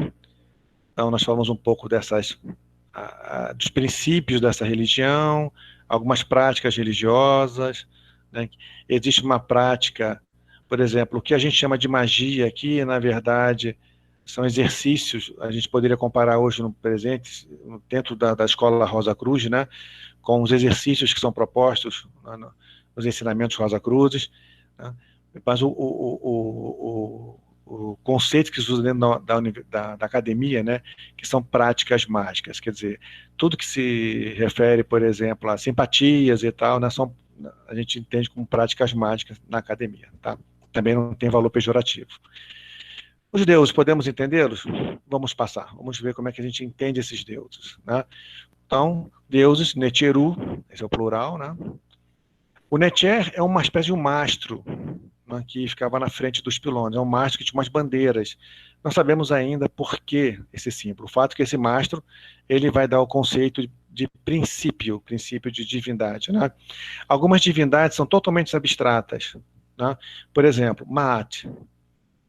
Então, nós falamos um pouco dos princípios dessa religião, algumas práticas religiosas, né? Existe uma prática, por exemplo, o que a gente chama de magia aqui, na verdade, são exercícios, a gente poderia comparar hoje no presente, dentro da escola Rosa Cruz, né, com os exercícios que são propostos nos ensinamentos Rosa Cruzes, né? Mas o conceito que se usa dentro da academia, né, que são práticas mágicas, quer dizer, tudo que se refere, por exemplo, a simpatias e tal, né, a gente entende como práticas mágicas na academia, tá? Também não tem valor pejorativo. Os deuses, podemos entendê-los? Vamos passar, vamos ver como é que a gente entende esses deuses, né? Então, deuses, Neteru, esse é o plural, né? O Neter é uma espécie de um mastro, né, que ficava na frente dos pylões, é um mastro que tinha umas bandeiras. Não sabemos ainda por que esse símbolo. O fato é que esse mastro, ele vai dar o conceito de princípio de divindade, né? Algumas divindades são totalmente abstratas, né? Por exemplo, Maat.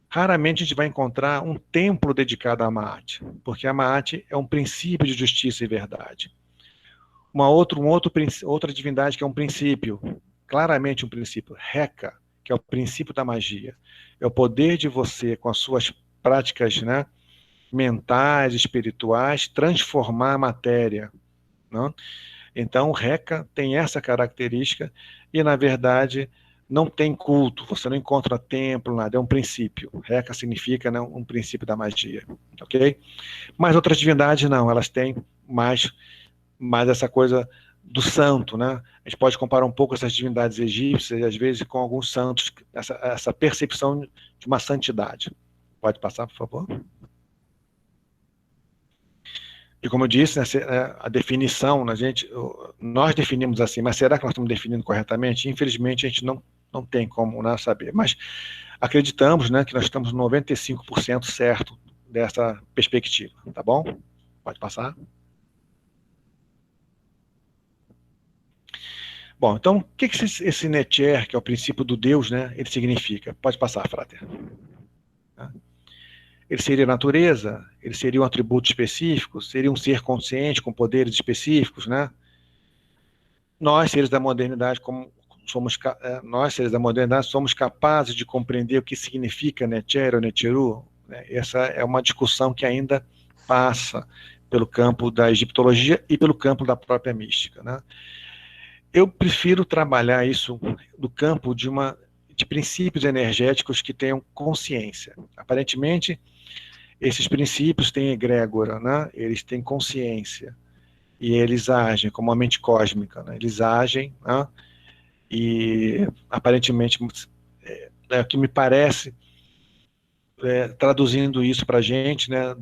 Raramente a gente vai encontrar um templo dedicado a Maat, porque a Maat é um princípio de justiça e verdade. Outra divindade que é um princípio, claramente um princípio, Heka, que é o princípio da magia. É o poder de você, com as suas práticas, né, mentais, espirituais, transformar a matéria. Não? Então, o Heka tem essa característica e, na verdade, não tem culto, você não encontra templo, nada, é um princípio. Heka significa, né, um princípio da magia. Ok? Mas outras divindades não, elas têm mais essa coisa do santo, né? A gente pode comparar um pouco essas divindades egípcias, às vezes, com alguns santos, essa percepção de uma santidade. Pode passar, por favor? E como eu disse, né, a definição, nós definimos assim, mas será que nós estamos definindo corretamente? Infelizmente, a gente não tem como, né, saber. Mas acreditamos, né, que nós estamos 95% certo dessa perspectiva, tá bom? Pode passar. Bom, então, o que esse Neter, que é o princípio do Deus, né, ele significa? Pode passar, Frater. Ele seria natureza? Ele seria um atributo específico? Seria um ser consciente com poderes específicos, né? Nós, seres da modernidade, somos capazes de compreender o que significa Neter ou Neteru? Essa é uma discussão que ainda passa pelo campo da egiptologia e pelo campo da própria mística, né? Eu prefiro trabalhar isso do campo de princípios energéticos que tenham consciência. Aparentemente, esses princípios têm egrégora, né? Eles têm consciência e eles agem como a mente cósmica, né? Eles agem, né? E aparentemente, o que me parece, traduzindo isso para a gente, né,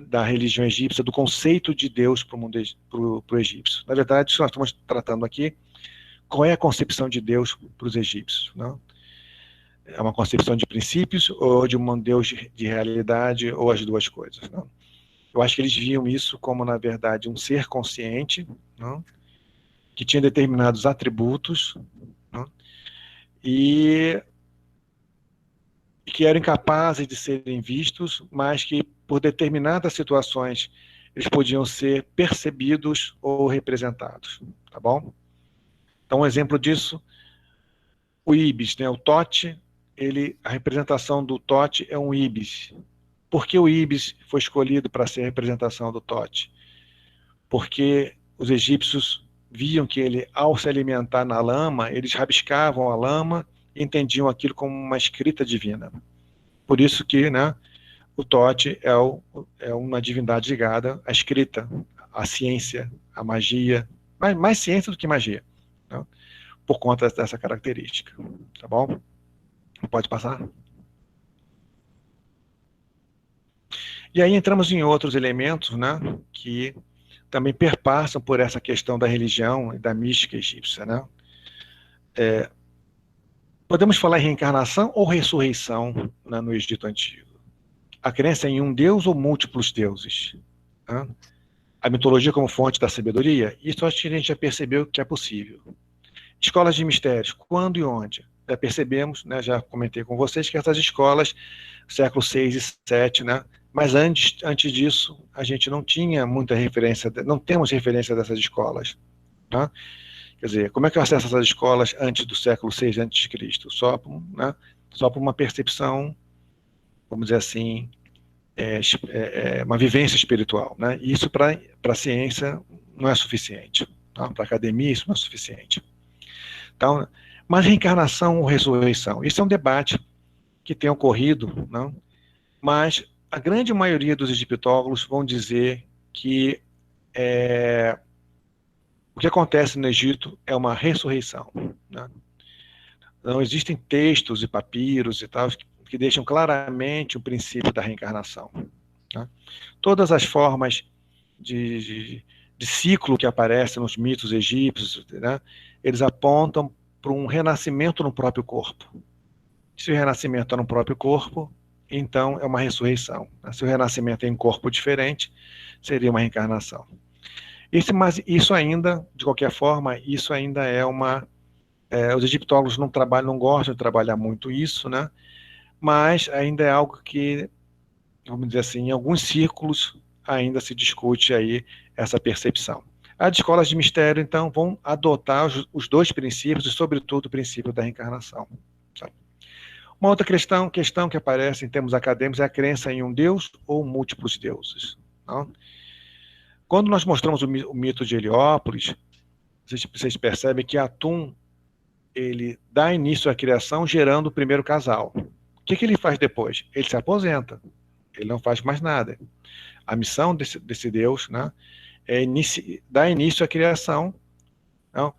da religião egípcia, do conceito de Deus para o mundo, para o egípcio. Na verdade, isso nós estamos tratando aqui, qual é a concepção de Deus para os egípcios, né? É uma concepção de princípios ou de um Deus de realidade, ou as duas coisas, né? Eu acho que eles viam isso como, na verdade, um ser consciente, né, que tinha determinados atributos, né, e que eram incapazes de serem vistos, mas que, por determinadas situações, eles podiam ser percebidos ou representados, tá bom? Então, um exemplo disso, o Ibis, né, o Tote, a representação do Tote é um Ibis. Por que o Ibis foi escolhido para ser a representação do Tote? Porque os egípcios viam que ele, ao se alimentar na lama, eles rabiscavam a lama e entendiam aquilo como uma escrita divina. Por isso que, né, o Tote é uma divindade ligada à escrita, à ciência, à magia, mais ciência do que magia, né, por conta dessa característica. Tá bom? Pode passar? E aí entramos em outros elementos, né, que também perpassam por essa questão da religião e da mística egípcia, né? Podemos falar em reencarnação ou ressurreição, né, no Egito Antigo. A crença em um Deus ou múltiplos deuses, né? A mitologia como fonte da sabedoria, isso acho que a gente já percebeu que é possível. Escolas de mistérios, quando e onde? Já percebemos, né, já comentei com vocês que essas escolas, século 6 e 7, né, mas antes disso, a gente não tinha muita referência, não temos referência dessas escolas, tá? Quer dizer, como é que eu acesso essas escolas antes do século 6 a.C.? Só por uma percepção, vamos dizer assim, uma vivência espiritual, né? E isso para a ciência não é suficiente, tá? Para a academia isso não é suficiente. Então, mas reencarnação ou ressurreição? Isso é um debate que tem ocorrido, não? Mas a grande maioria dos egiptólogos vão dizer que o que acontece no Egito é uma ressurreição, né? Não existem textos e papiros e tal que deixam claramente o princípio da reencarnação, né? Todas as formas de ciclo que aparecem nos mitos egípcios, né, eles apontam para um renascimento no próprio corpo. Se o renascimento é no próprio corpo, então é uma ressurreição. Se o renascimento é em corpo diferente, seria uma reencarnação. Mas isso ainda, de qualquer forma, isso ainda é os egiptólogos não gostam de trabalhar muito isso, né? Mas ainda é algo que, vamos dizer assim, em alguns círculos ainda se discute aí essa percepção. As escolas de mistério, então, vão adotar os dois princípios e, sobretudo, o princípio da reencarnação. Sabe? Uma outra questão que aparece em termos acadêmicos é a crença em um Deus ou múltiplos deuses. Não? Quando nós mostramos o mito de Heliópolis, vocês percebem que Atum, ele dá início à criação gerando o primeiro casal. O que ele faz depois? Ele se aposenta. Ele não faz mais nada. A missão desse Deus, né, é dar início à criação, não?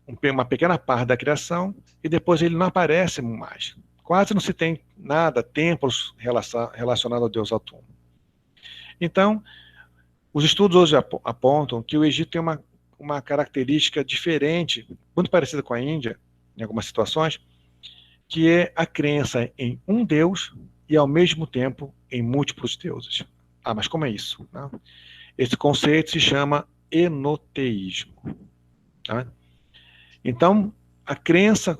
Uma pequena parte da criação, e depois ele não aparece mais. Quase não se tem nada, templos relacionados ao Deus Atum. Então, os estudos hoje apontam que o Egito tem uma característica diferente, muito parecida com a Índia, em algumas situações, que é a crença em um Deus e, ao mesmo tempo, em múltiplos deuses. Ah, mas como é isso? Né? Esse conceito se chama enoteísmo. Tá? Então, a crença...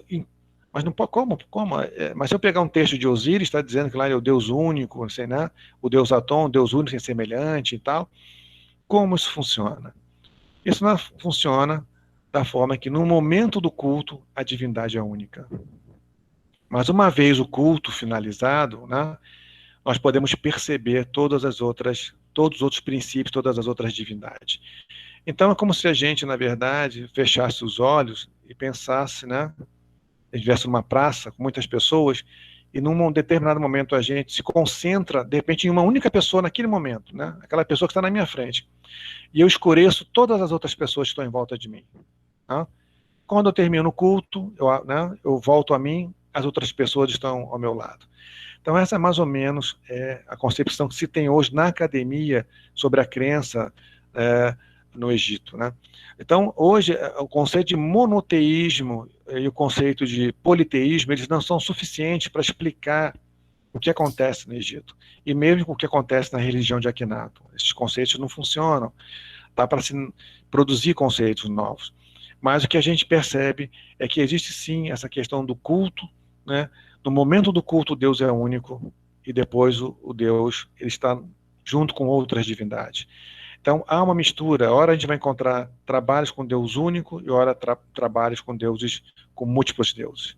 Mas não pode, como? Mas se eu pegar um texto de Osíris, está dizendo que lá é o Deus único, não sei, né? O Deus Atom, o Deus único sem semelhante e tal. Como isso funciona? Isso não funciona da forma que, no momento do culto, a divindade é única. Mas uma vez o culto finalizado, né, nós podemos perceber todas as outras todos os outros princípios, todas as outras divindades. Então é como se a gente, na verdade, fechasse os olhos e pensasse, né, estivesse numa praça com muitas pessoas e num determinado momento a gente se concentra, de repente, em uma única pessoa naquele momento, né, aquela pessoa que está na minha frente, e eu escureço todas as outras pessoas que estão em volta de mim. Tá? Quando eu termino o culto, eu volto a mim, as outras pessoas estão ao meu lado. Então essa é mais ou menos a concepção que se tem hoje na academia sobre a crença no Egito, né? Então hoje o conceito de monoteísmo e o conceito de politeísmo, eles não são suficientes para explicar o que acontece no Egito, e mesmo o que acontece na religião de Akhenaton. Esses conceitos não funcionam, tá, para se produzir conceitos novos. Mas o que a gente percebe é que existe sim essa questão do culto, né? No momento do culto, Deus é único, e depois o Deus ele está junto com outras divindades. Então há uma mistura, ora a gente vai encontrar trabalhos com Deus único, e ora trabalhos com deuses, com múltiplos deuses.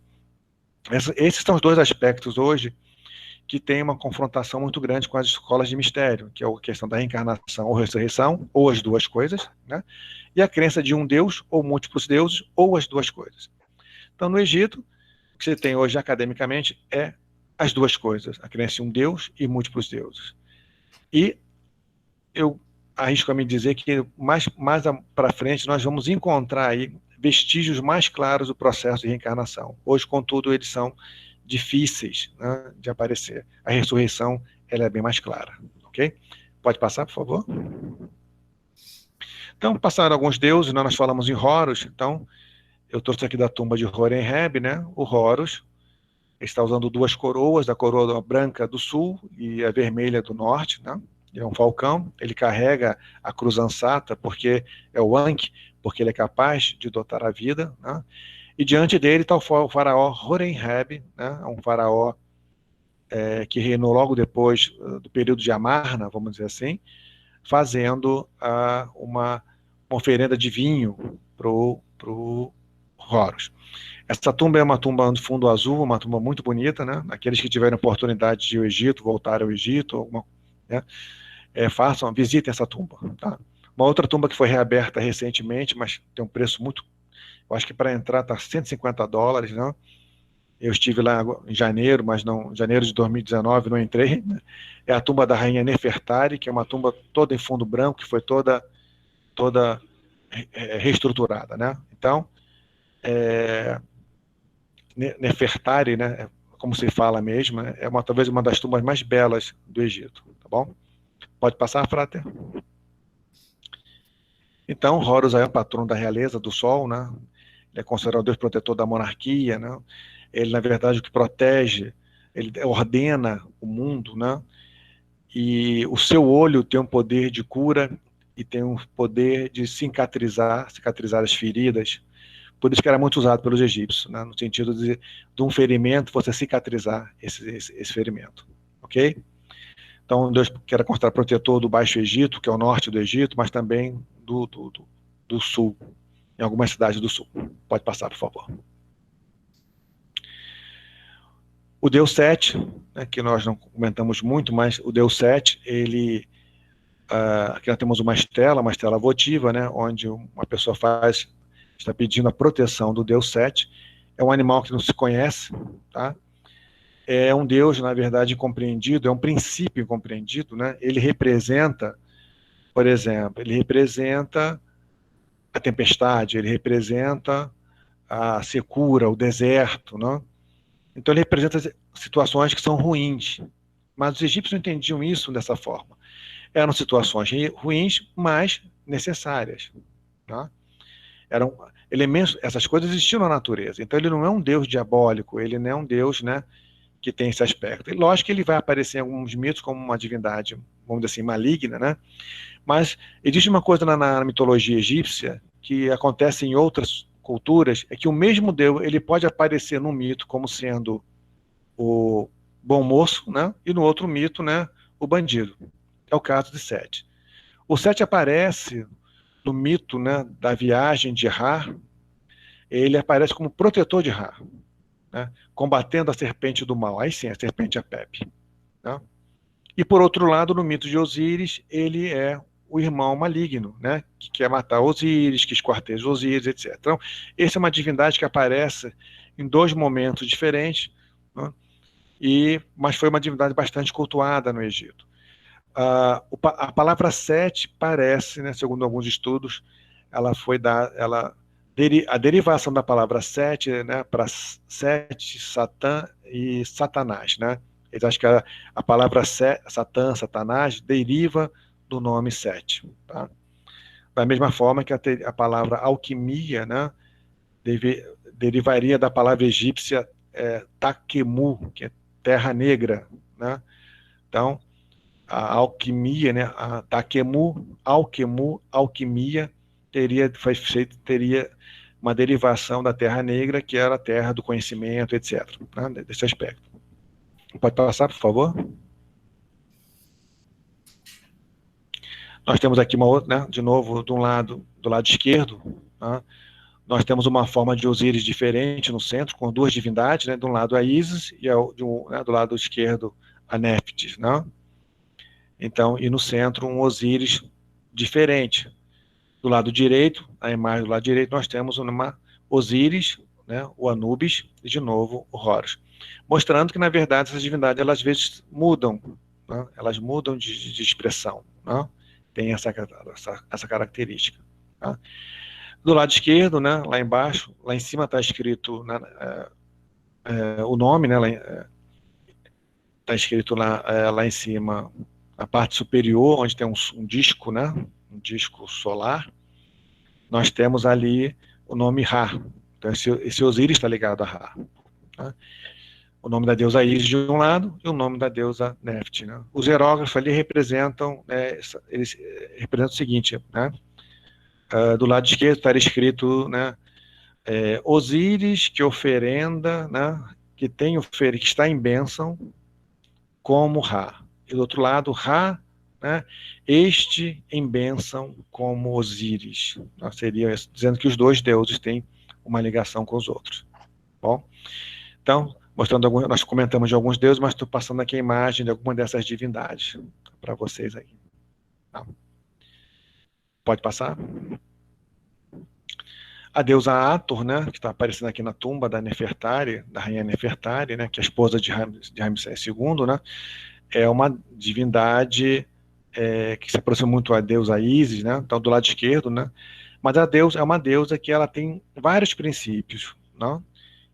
Esses são os dois aspectos hoje que tem uma confrontação muito grande com as escolas de mistério, que é a questão da reencarnação ou ressurreição, ou as duas coisas, né? E a crença de um Deus, ou múltiplos deuses, ou as duas coisas. Então, no Egito, o que você tem hoje academicamente é as duas coisas, a crença em um Deus e múltiplos deuses. E eu arrisco a me dizer que mais para frente nós vamos encontrar aí vestígios mais claros do processo de reencarnação. Hoje, contudo, eles são difíceis, né, de aparecer. A ressurreição ela é bem mais clara, ok? Pode passar, por favor? Então, passaram alguns deuses, nós falamos em Horus, então, eu trouxe aqui da tumba de Horemheb, né, o Horus, ele está usando duas coroas, a coroa branca do sul e a vermelha do norte, né? Ele é um falcão, ele carrega a cruz ansata, porque é o Ankh, porque ele é capaz de dotar a vida, né? E diante dele está o faraó Horemheb, né? Um faraó que reinou logo depois do período de Amarna, vamos dizer assim, fazendo uma oferenda de vinho para o Horus. Essa tumba é uma tumba de fundo azul, uma tumba muito bonita, né? Aqueles que tiverem oportunidade de ir ao Egito, voltar ao Egito, né? Visitem essa tumba. Tá? Uma outra tumba que foi reaberta recentemente, mas tem um preço muito... Eu acho que para entrar está $150, né? Eu estive lá em janeiro, mas não, em janeiro de 2019 não entrei, né? É a tumba da rainha Nefertari, que é uma tumba toda em fundo branco, que foi toda reestruturada, né? Então, Nefertari, né, como se fala mesmo, talvez uma das tumbas mais belas do Egito, tá bom? Pode passar, Frater? Então, Horus é o patrono da realeza, do sol, né? Ele é considerado o Deus protetor da monarquia, né? Ele, na verdade, o que protege, ele ordena o mundo, né? E o seu olho tem um poder de cura e tem um poder de cicatrizar as feridas. Por isso que era muito usado pelos egípcios, né? No sentido de um ferimento, você cicatrizar esse ferimento, ok? Então, Deus que era considerado protetor do Baixo Egito, que é o norte do Egito, mas também do sul, em algumas cidades do sul. Pode passar, por favor. O Deus Set, né, que nós não comentamos muito, mas o Deus Set, aqui nós temos uma estela votiva, né, onde uma pessoa está pedindo a proteção do Deus Set. É um animal que não se conhece, tá? É um Deus, na verdade, incompreendido, é um princípio incompreendido, né? Ele representa, por exemplo, a tempestade, ele representa a secura, o deserto, né? Então ele representa situações que são ruins, mas os egípcios não entendiam isso dessa forma. Eram situações ruins, mas necessárias, tá? Eram elementos, essas coisas existiam na natureza. Então ele não é um Deus diabólico, ele não é um Deus, né, que tem esse aspecto. E lógico que ele vai aparecer em alguns mitos como uma divindade, vamos dizer assim, maligna, né? Mas existe uma coisa na mitologia egípcia que acontece em outras culturas, é que o mesmo Deus, ele pode aparecer num mito como sendo o bom moço, né? E no outro mito, né, o bandido. É o caso de Sete. O Sete aparece no mito, né, da viagem de Ra, ele aparece como protetor de Ra, né, combatendo a serpente do mal. Aí sim, a serpente Apep, né? E, por outro lado, no mito de Osíris, ele é o irmão maligno, né, que quer matar Osíris, que esquarteja Osíris, etc. Então, essa é uma divindade que aparece em dois momentos diferentes, né, mas foi uma divindade bastante cultuada no Egito. A palavra Sete parece, né, segundo alguns estudos, ela foi a derivação da palavra Sete, né, para Sete, Satã e Satanás, né? Eles acham que a palavra Satã, Satanás, deriva do nome Sete. Tá? Da mesma forma que a palavra alquimia, né, derivaria da palavra egípcia Takemu, que é terra negra. Né? Então, a alquimia, né, a Takemu, alquimia, teria uma derivação da terra negra, que era a terra do conhecimento, etc. Né, desse aspecto. Pode passar, por favor? Nós temos aqui uma outra, né, de novo, do lado esquerdo, né, nós temos uma forma de Osíris diferente no centro, com duas divindades, né, de um lado a Ísis e do lado esquerdo a Néftis, né? Então, e no centro um Osíris diferente. Do lado direito, a imagem do lado direito, nós temos uma Osíris, né, o Anubis e de novo o Horus, mostrando que na verdade essas divindades elas às vezes mudam, né? Elas mudam de expressão, né? Tem essa característica. Tá? Do lado esquerdo, né, lá embaixo, lá em cima está escrito o nome, né, está escrito lá em cima, na parte superior, onde tem um disco, né, um disco solar, nós temos ali o nome Ra. Então, esse Osíris está ligado a Ra. Tá? O nome da deusa Ísis de um lado e o nome da deusa Nefti. Né? Os hieróglifos ali representam, eles representam o seguinte, né? Do lado esquerdo está escrito, né, Osíris que oferenda, né, que está em bênção, como Ra. E do outro lado, Ra, né, este em bênção como Osíris. Seria dizendo que os dois deuses têm uma ligação com os outros. Bom, então, nós comentamos de alguns deuses, mas estou passando aqui a imagem de alguma dessas divindades para vocês aí. Tá? Pode passar? A deusa Hathor, né, que está aparecendo aqui na tumba da Nefertari, da rainha Nefertari, né, que é a esposa de Ramsés II, né, é uma divindade que se aproxima muito à deusa Ísis, né, então do lado esquerdo, né, mas a deusa é uma deusa que ela tem vários princípios, né,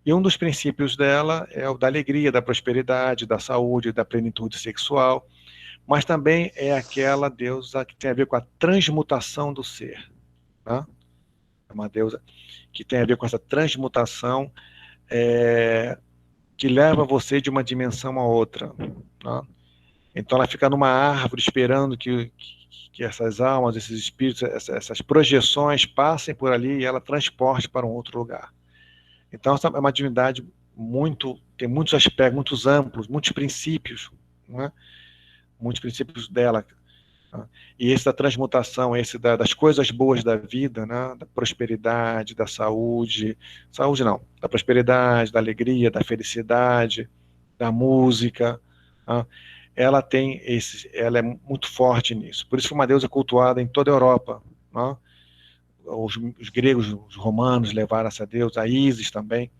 e um dos princípios dela é o da alegria, da prosperidade, da saúde, da plenitude sexual, mas também é aquela deusa que tem a ver com a transmutação do ser, né? É uma deusa que tem a ver com essa transmutação que leva você de uma dimensão a outra. Né? Então ela fica numa árvore esperando que essas almas, esses espíritos, essas projeções passem por ali e ela transporte para um outro lugar. Então essa é uma divindade tem muitos aspectos, muitos amplos, muitos princípios, né? Muitos princípios dela. E esse da transmutação, esse das coisas boas da vida, né? Da prosperidade, da saúde não, da prosperidade, da alegria, da felicidade, da música, né? Ela é muito forte nisso. Por isso foi uma deusa cultuada em toda a Europa, né? Os gregos, os romanos levaram essa deusa, a Ísis também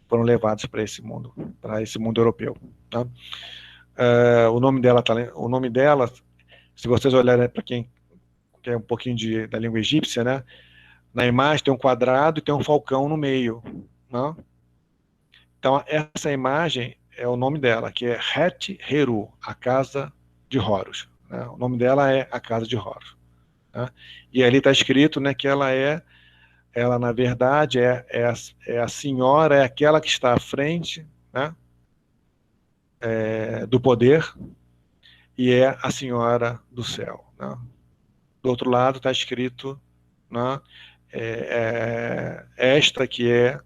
foram levados para esse mundo europeu. Né? O nome dela, se vocês olharem para quem quer um pouquinho da língua egípcia, né? Na imagem tem um quadrado e tem um falcão no meio. Né? Então, essa imagem é o nome dela, que é Het-Heru, a casa de Horus. Né? O nome dela é a casa de Horus. Né? E ali está escrito, né, que ela na verdade, é a senhora, é aquela que está à frente, né, do poder, e é a senhora do céu. Né? Do outro lado está escrito, né, esta que é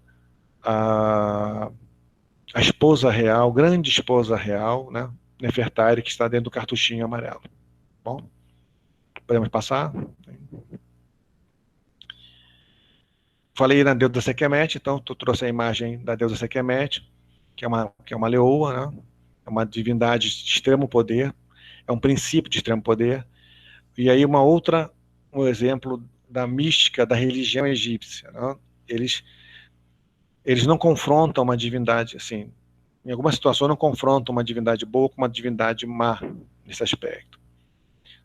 a esposa real, grande esposa real, né, Nefertari, que está dentro do cartuchinho amarelo. Bom, podemos passar? Falei na deusa Sekhmet, então tu trouxe a imagem da deusa Sekhmet, que é uma leoa, né? É uma divindade de extremo poder, é um princípio de extremo poder. E aí um exemplo da mística da religião egípcia, né? Eles não confrontam uma divindade, assim, em algumas situações não confrontam uma divindade boa com uma divindade má nesse aspecto.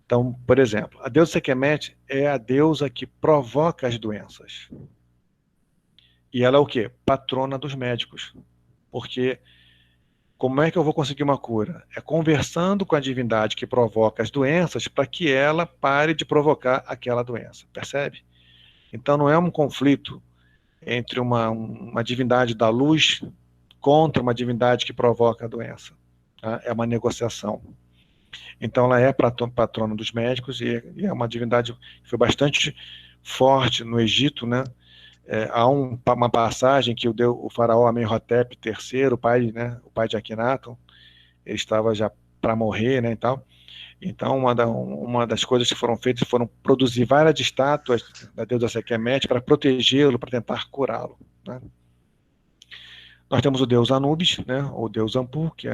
Então, por exemplo, a deusa Sekhmet é a deusa que provoca as doenças. E ela é o quê? Patrona dos médicos. Porque como é que eu vou conseguir uma cura? É conversando com a divindade que provoca as doenças para que ela pare de provocar aquela doença. Percebe? Então não é um conflito entre uma divindade da luz contra uma divindade que provoca a doença. Tá? É uma negociação. Então ela é patrona dos médicos e é uma divindade que foi bastante forte no Egito, né? Há uma passagem que o faraó Amenhotep III, o pai de Akhenaton, ele estava já para morrer, né, e tal. Então uma das coisas que foram feitas foram produzir várias estátuas da deusa Sekhmet para protegê-lo, para tentar curá-lo, né? Nós temos o deus Anubis, né, ou deus Anpu, que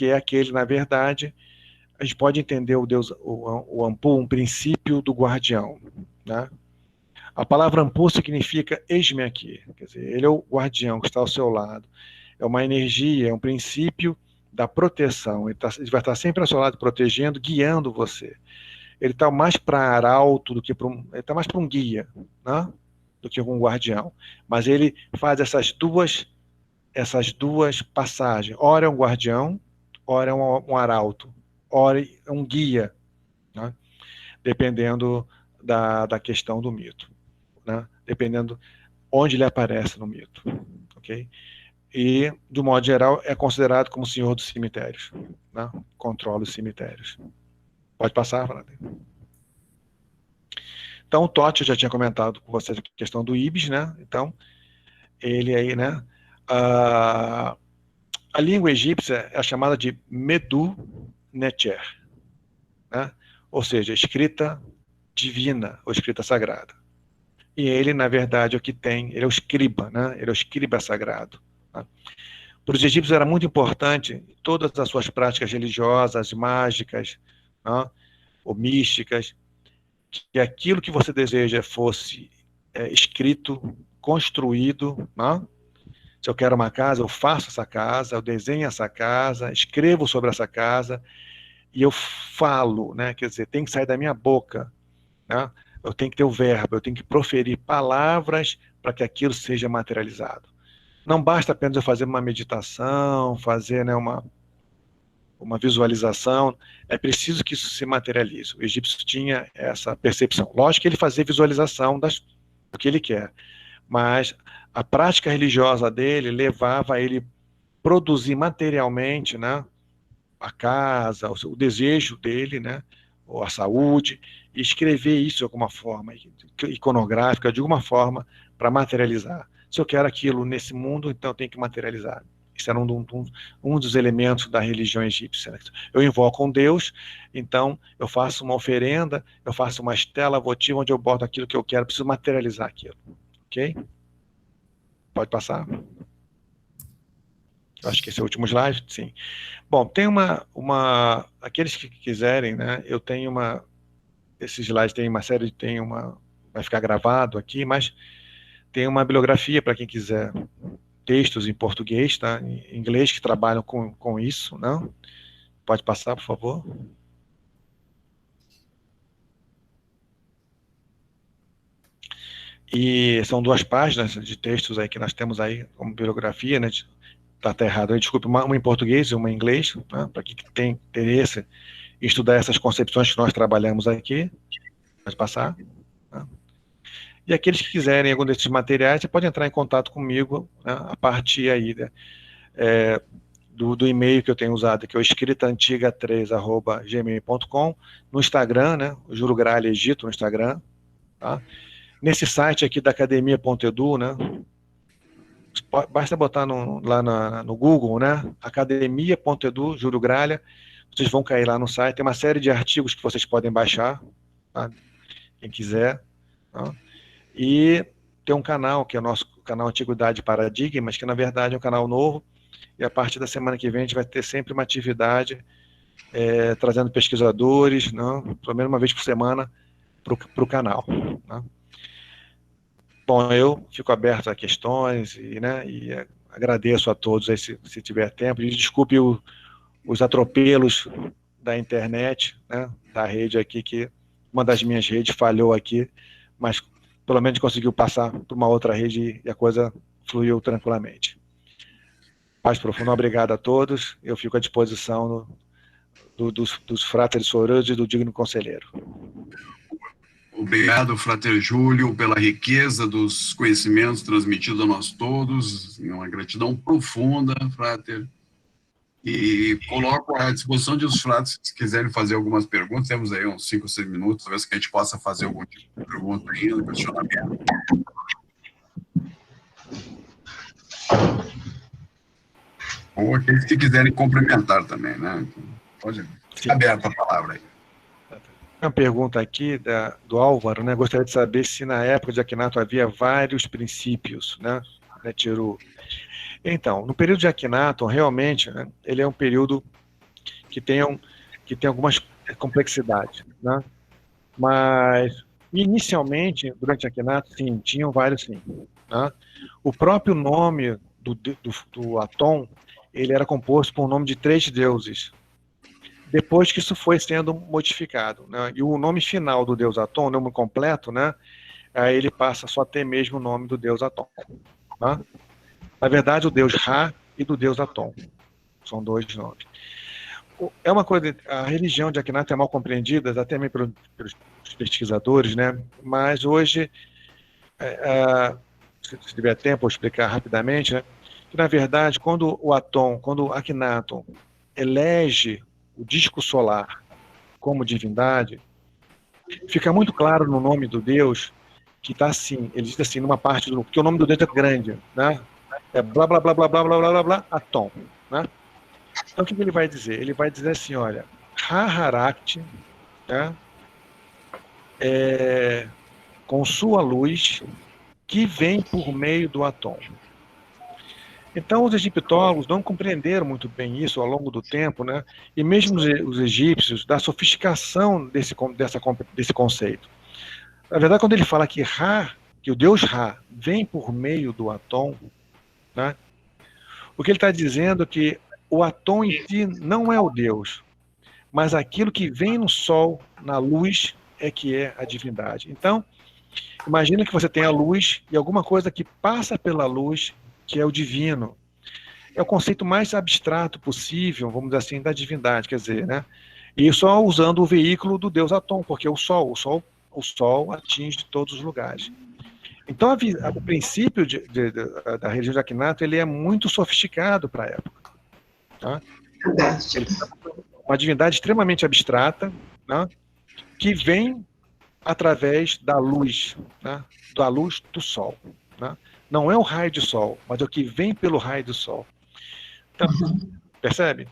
é aquele, na verdade, a gente pode entender o Anpu, um princípio do guardião, né? A palavra Anpu significa eis-me aqui, quer dizer, ele é o guardião que está ao seu lado, é uma energia, é um princípio da proteção, ele vai estar sempre ao seu lado protegendo, guiando você. Ele está mais para arauto do que para ele está mais para um guia, né, do que um guardião, mas ele faz essas duas passagens, ora é um guardião, ora é um arauto, ora é um guia, né, dependendo da questão do mito, né, dependendo onde ele aparece no mito, ok? E, de modo geral, é considerado como senhor dos cemitérios, né? Controla os cemitérios. Pode passar, Flávio. Então, o Totti, eu já tinha comentado com vocês a questão do Ibis, né? Então, ele aí, né? A língua egípcia é chamada de Medu Neter, né? Ou seja, escrita divina ou escrita sagrada. E ele, na verdade, é o que tem, ele é o escriba, né? Ele é o escriba sagrado. Né? Para os egípcios era muito importante todas as suas práticas religiosas, mágicas, né? Ou místicas, que aquilo que você deseja fosse escrito, construído, né? Se eu quero uma casa, eu faço essa casa, eu desenho essa casa, escrevo sobre essa casa e eu falo, né? Quer dizer, tem que sair da minha boca, né? Eu tenho que ter o verbo, eu tenho que proferir palavras para que aquilo seja materializado. Não basta apenas eu fazer uma meditação, fazer, né, uma visualização, é preciso que isso se materialize. O egípcio tinha essa percepção. Lógico que ele fazia visualização do que ele quer, mas a prática religiosa dele levava a ele produzir materialmente, né, a casa, o desejo dele, né, ou a saúde, e escrever isso de alguma forma, iconográfica, de alguma forma, para materializar. Se eu quero aquilo nesse mundo, então eu tenho que materializar. Isso era um dos elementos da religião egípcia. Eu invoco um Deus, então eu faço uma oferenda, eu faço uma estela votiva onde eu boto aquilo que eu quero, preciso materializar aquilo. Ok? Pode passar? Eu acho que esse é o último slide, sim. Bom, tem aqueles que quiserem, né, eu tenho esse slide tem uma série, vai ficar gravado aqui, mas tem uma bibliografia para quem quiser, textos em português, tá, em inglês, que trabalham com isso, não? Pode passar, por favor. E são 2 páginas de textos aí que nós temos aí como bibliografia, né? Tá até errado, desculpe, uma em português e uma em inglês, né? Para quem tem interesse em estudar essas concepções que nós trabalhamos aqui. Pode passar. Né? E aqueles que quiserem algum desses materiais, você pode entrar em contato comigo, né, a partir aí, né, do e-mail que eu tenho usado, que é o escritaantiga3@gmail.com, no Instagram, né, o Juro Gralha Egito no Instagram, tá? Nesse site aqui da academia.edu, né, basta botar lá no Google, né, academia.edu, Juro Gralha, vocês vão cair lá no site, tem uma série de artigos que vocês podem baixar, tá? Quem quiser, tá? E tem um canal, que é o nosso canal Antiguidade Paradigmas, que na verdade é um canal novo, e a partir da semana que vem a gente vai ter sempre uma atividade trazendo pesquisadores, né, pelo menos uma vez por semana, para o canal. Né. Bom, eu fico aberto a questões e agradeço a todos aí, se tiver tempo. E desculpe os atropelos da internet, né, da rede aqui, que uma das minhas redes falhou aqui, mas pelo menos conseguiu passar para uma outra rede e a coisa fluiu tranquilamente. Paz profunda, obrigado a todos. Eu fico à disposição dos fráteres sorosos e do digno conselheiro. Obrigado, Frater Júlio, pela riqueza dos conhecimentos transmitidos a nós todos. Uma gratidão profunda, Frater. E coloco à disposição de os fratres, se quiserem fazer algumas perguntas. Temos aí uns 5 ou 6 minutos, talvez que a gente possa fazer algum tipo de pergunta ainda, questionamento. Ou aqueles que quiserem complementar também, né? Pode ficar aberta a palavra aí. Uma pergunta aqui do Álvaro, né? Gostaria de saber se na época de Akhenaton havia vários princípios, né? Tiru. Então, no período de Akhenaton, realmente, né, ele é um período que tem algumas complexidades, né? Mas, inicialmente, durante Akhenaton, sim, tinham vários, sim. Né? O próprio nome do Aton, ele era composto por um nome de 3 deuses. Depois que isso foi sendo modificado, né? E o nome final do deus Aton, o nome completo, né? Aí ele passa só a ter mesmo o nome do deus Aton. Né? Na verdade, o deus Ra e do deus Aton. São 2 nomes. É uma coisa, a religião de Akhenaton é mal compreendida, até mesmo pelos pesquisadores, né? Mas hoje, se tiver tempo, vou explicar rapidamente, né? Que, na verdade, quando Akhenaton elege o disco solar como divindade, fica muito claro no nome do Deus que está assim, ele diz assim, numa parte do... Porque o nome do Deus é grande, né? É blá, blá, blá, blá, blá, blá, blá, blá, blá, Aton, né? Então, o que ele vai dizer? Ele vai dizer assim, olha, Haharakti, né? Com sua luz, que vem por meio do Aton. Então, os egiptólogos não compreenderam muito bem isso ao longo do tempo, né? E mesmo os egípcios, da sofisticação desse conceito. Na verdade, quando ele fala que o deus Ra vem por meio do Aton, né? O que ele está dizendo é que o Aton em si não é o Deus, mas aquilo que vem no sol, na luz, é que é a divindade. Então, imagina que você tem a luz e alguma coisa que passa pela luz, que é o divino. É o conceito mais abstrato possível, vamos dizer assim, da divindade, quer dizer, né? E só usando o veículo do deus Aton, porque o sol atinge todos os lugares. Então, o princípio da religião de Akhenaton, ele é muito sofisticado para a época. Tá? Uma divindade extremamente abstrata, né, que vem através da luz, né, da luz do sol. Né? Não é o raio de sol, mas é o que vem pelo raio do sol. Então, percebe?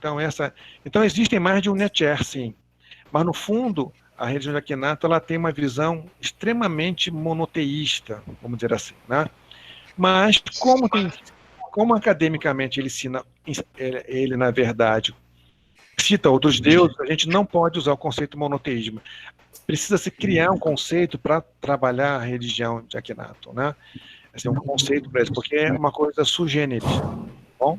Então, existem mais de um Nether, sim. Mas, no fundo, a religião de Akhenaton, ela tem uma visão extremamente monoteísta, vamos dizer assim, né? Mas como academicamente ele na verdade cita outros deuses, a gente não pode usar o conceito monoteísmo. Precisa se criar um conceito para trabalhar a religião de Akhenaton, né? Esse é um conceito para isso, porque é uma coisa sui generis. Bom?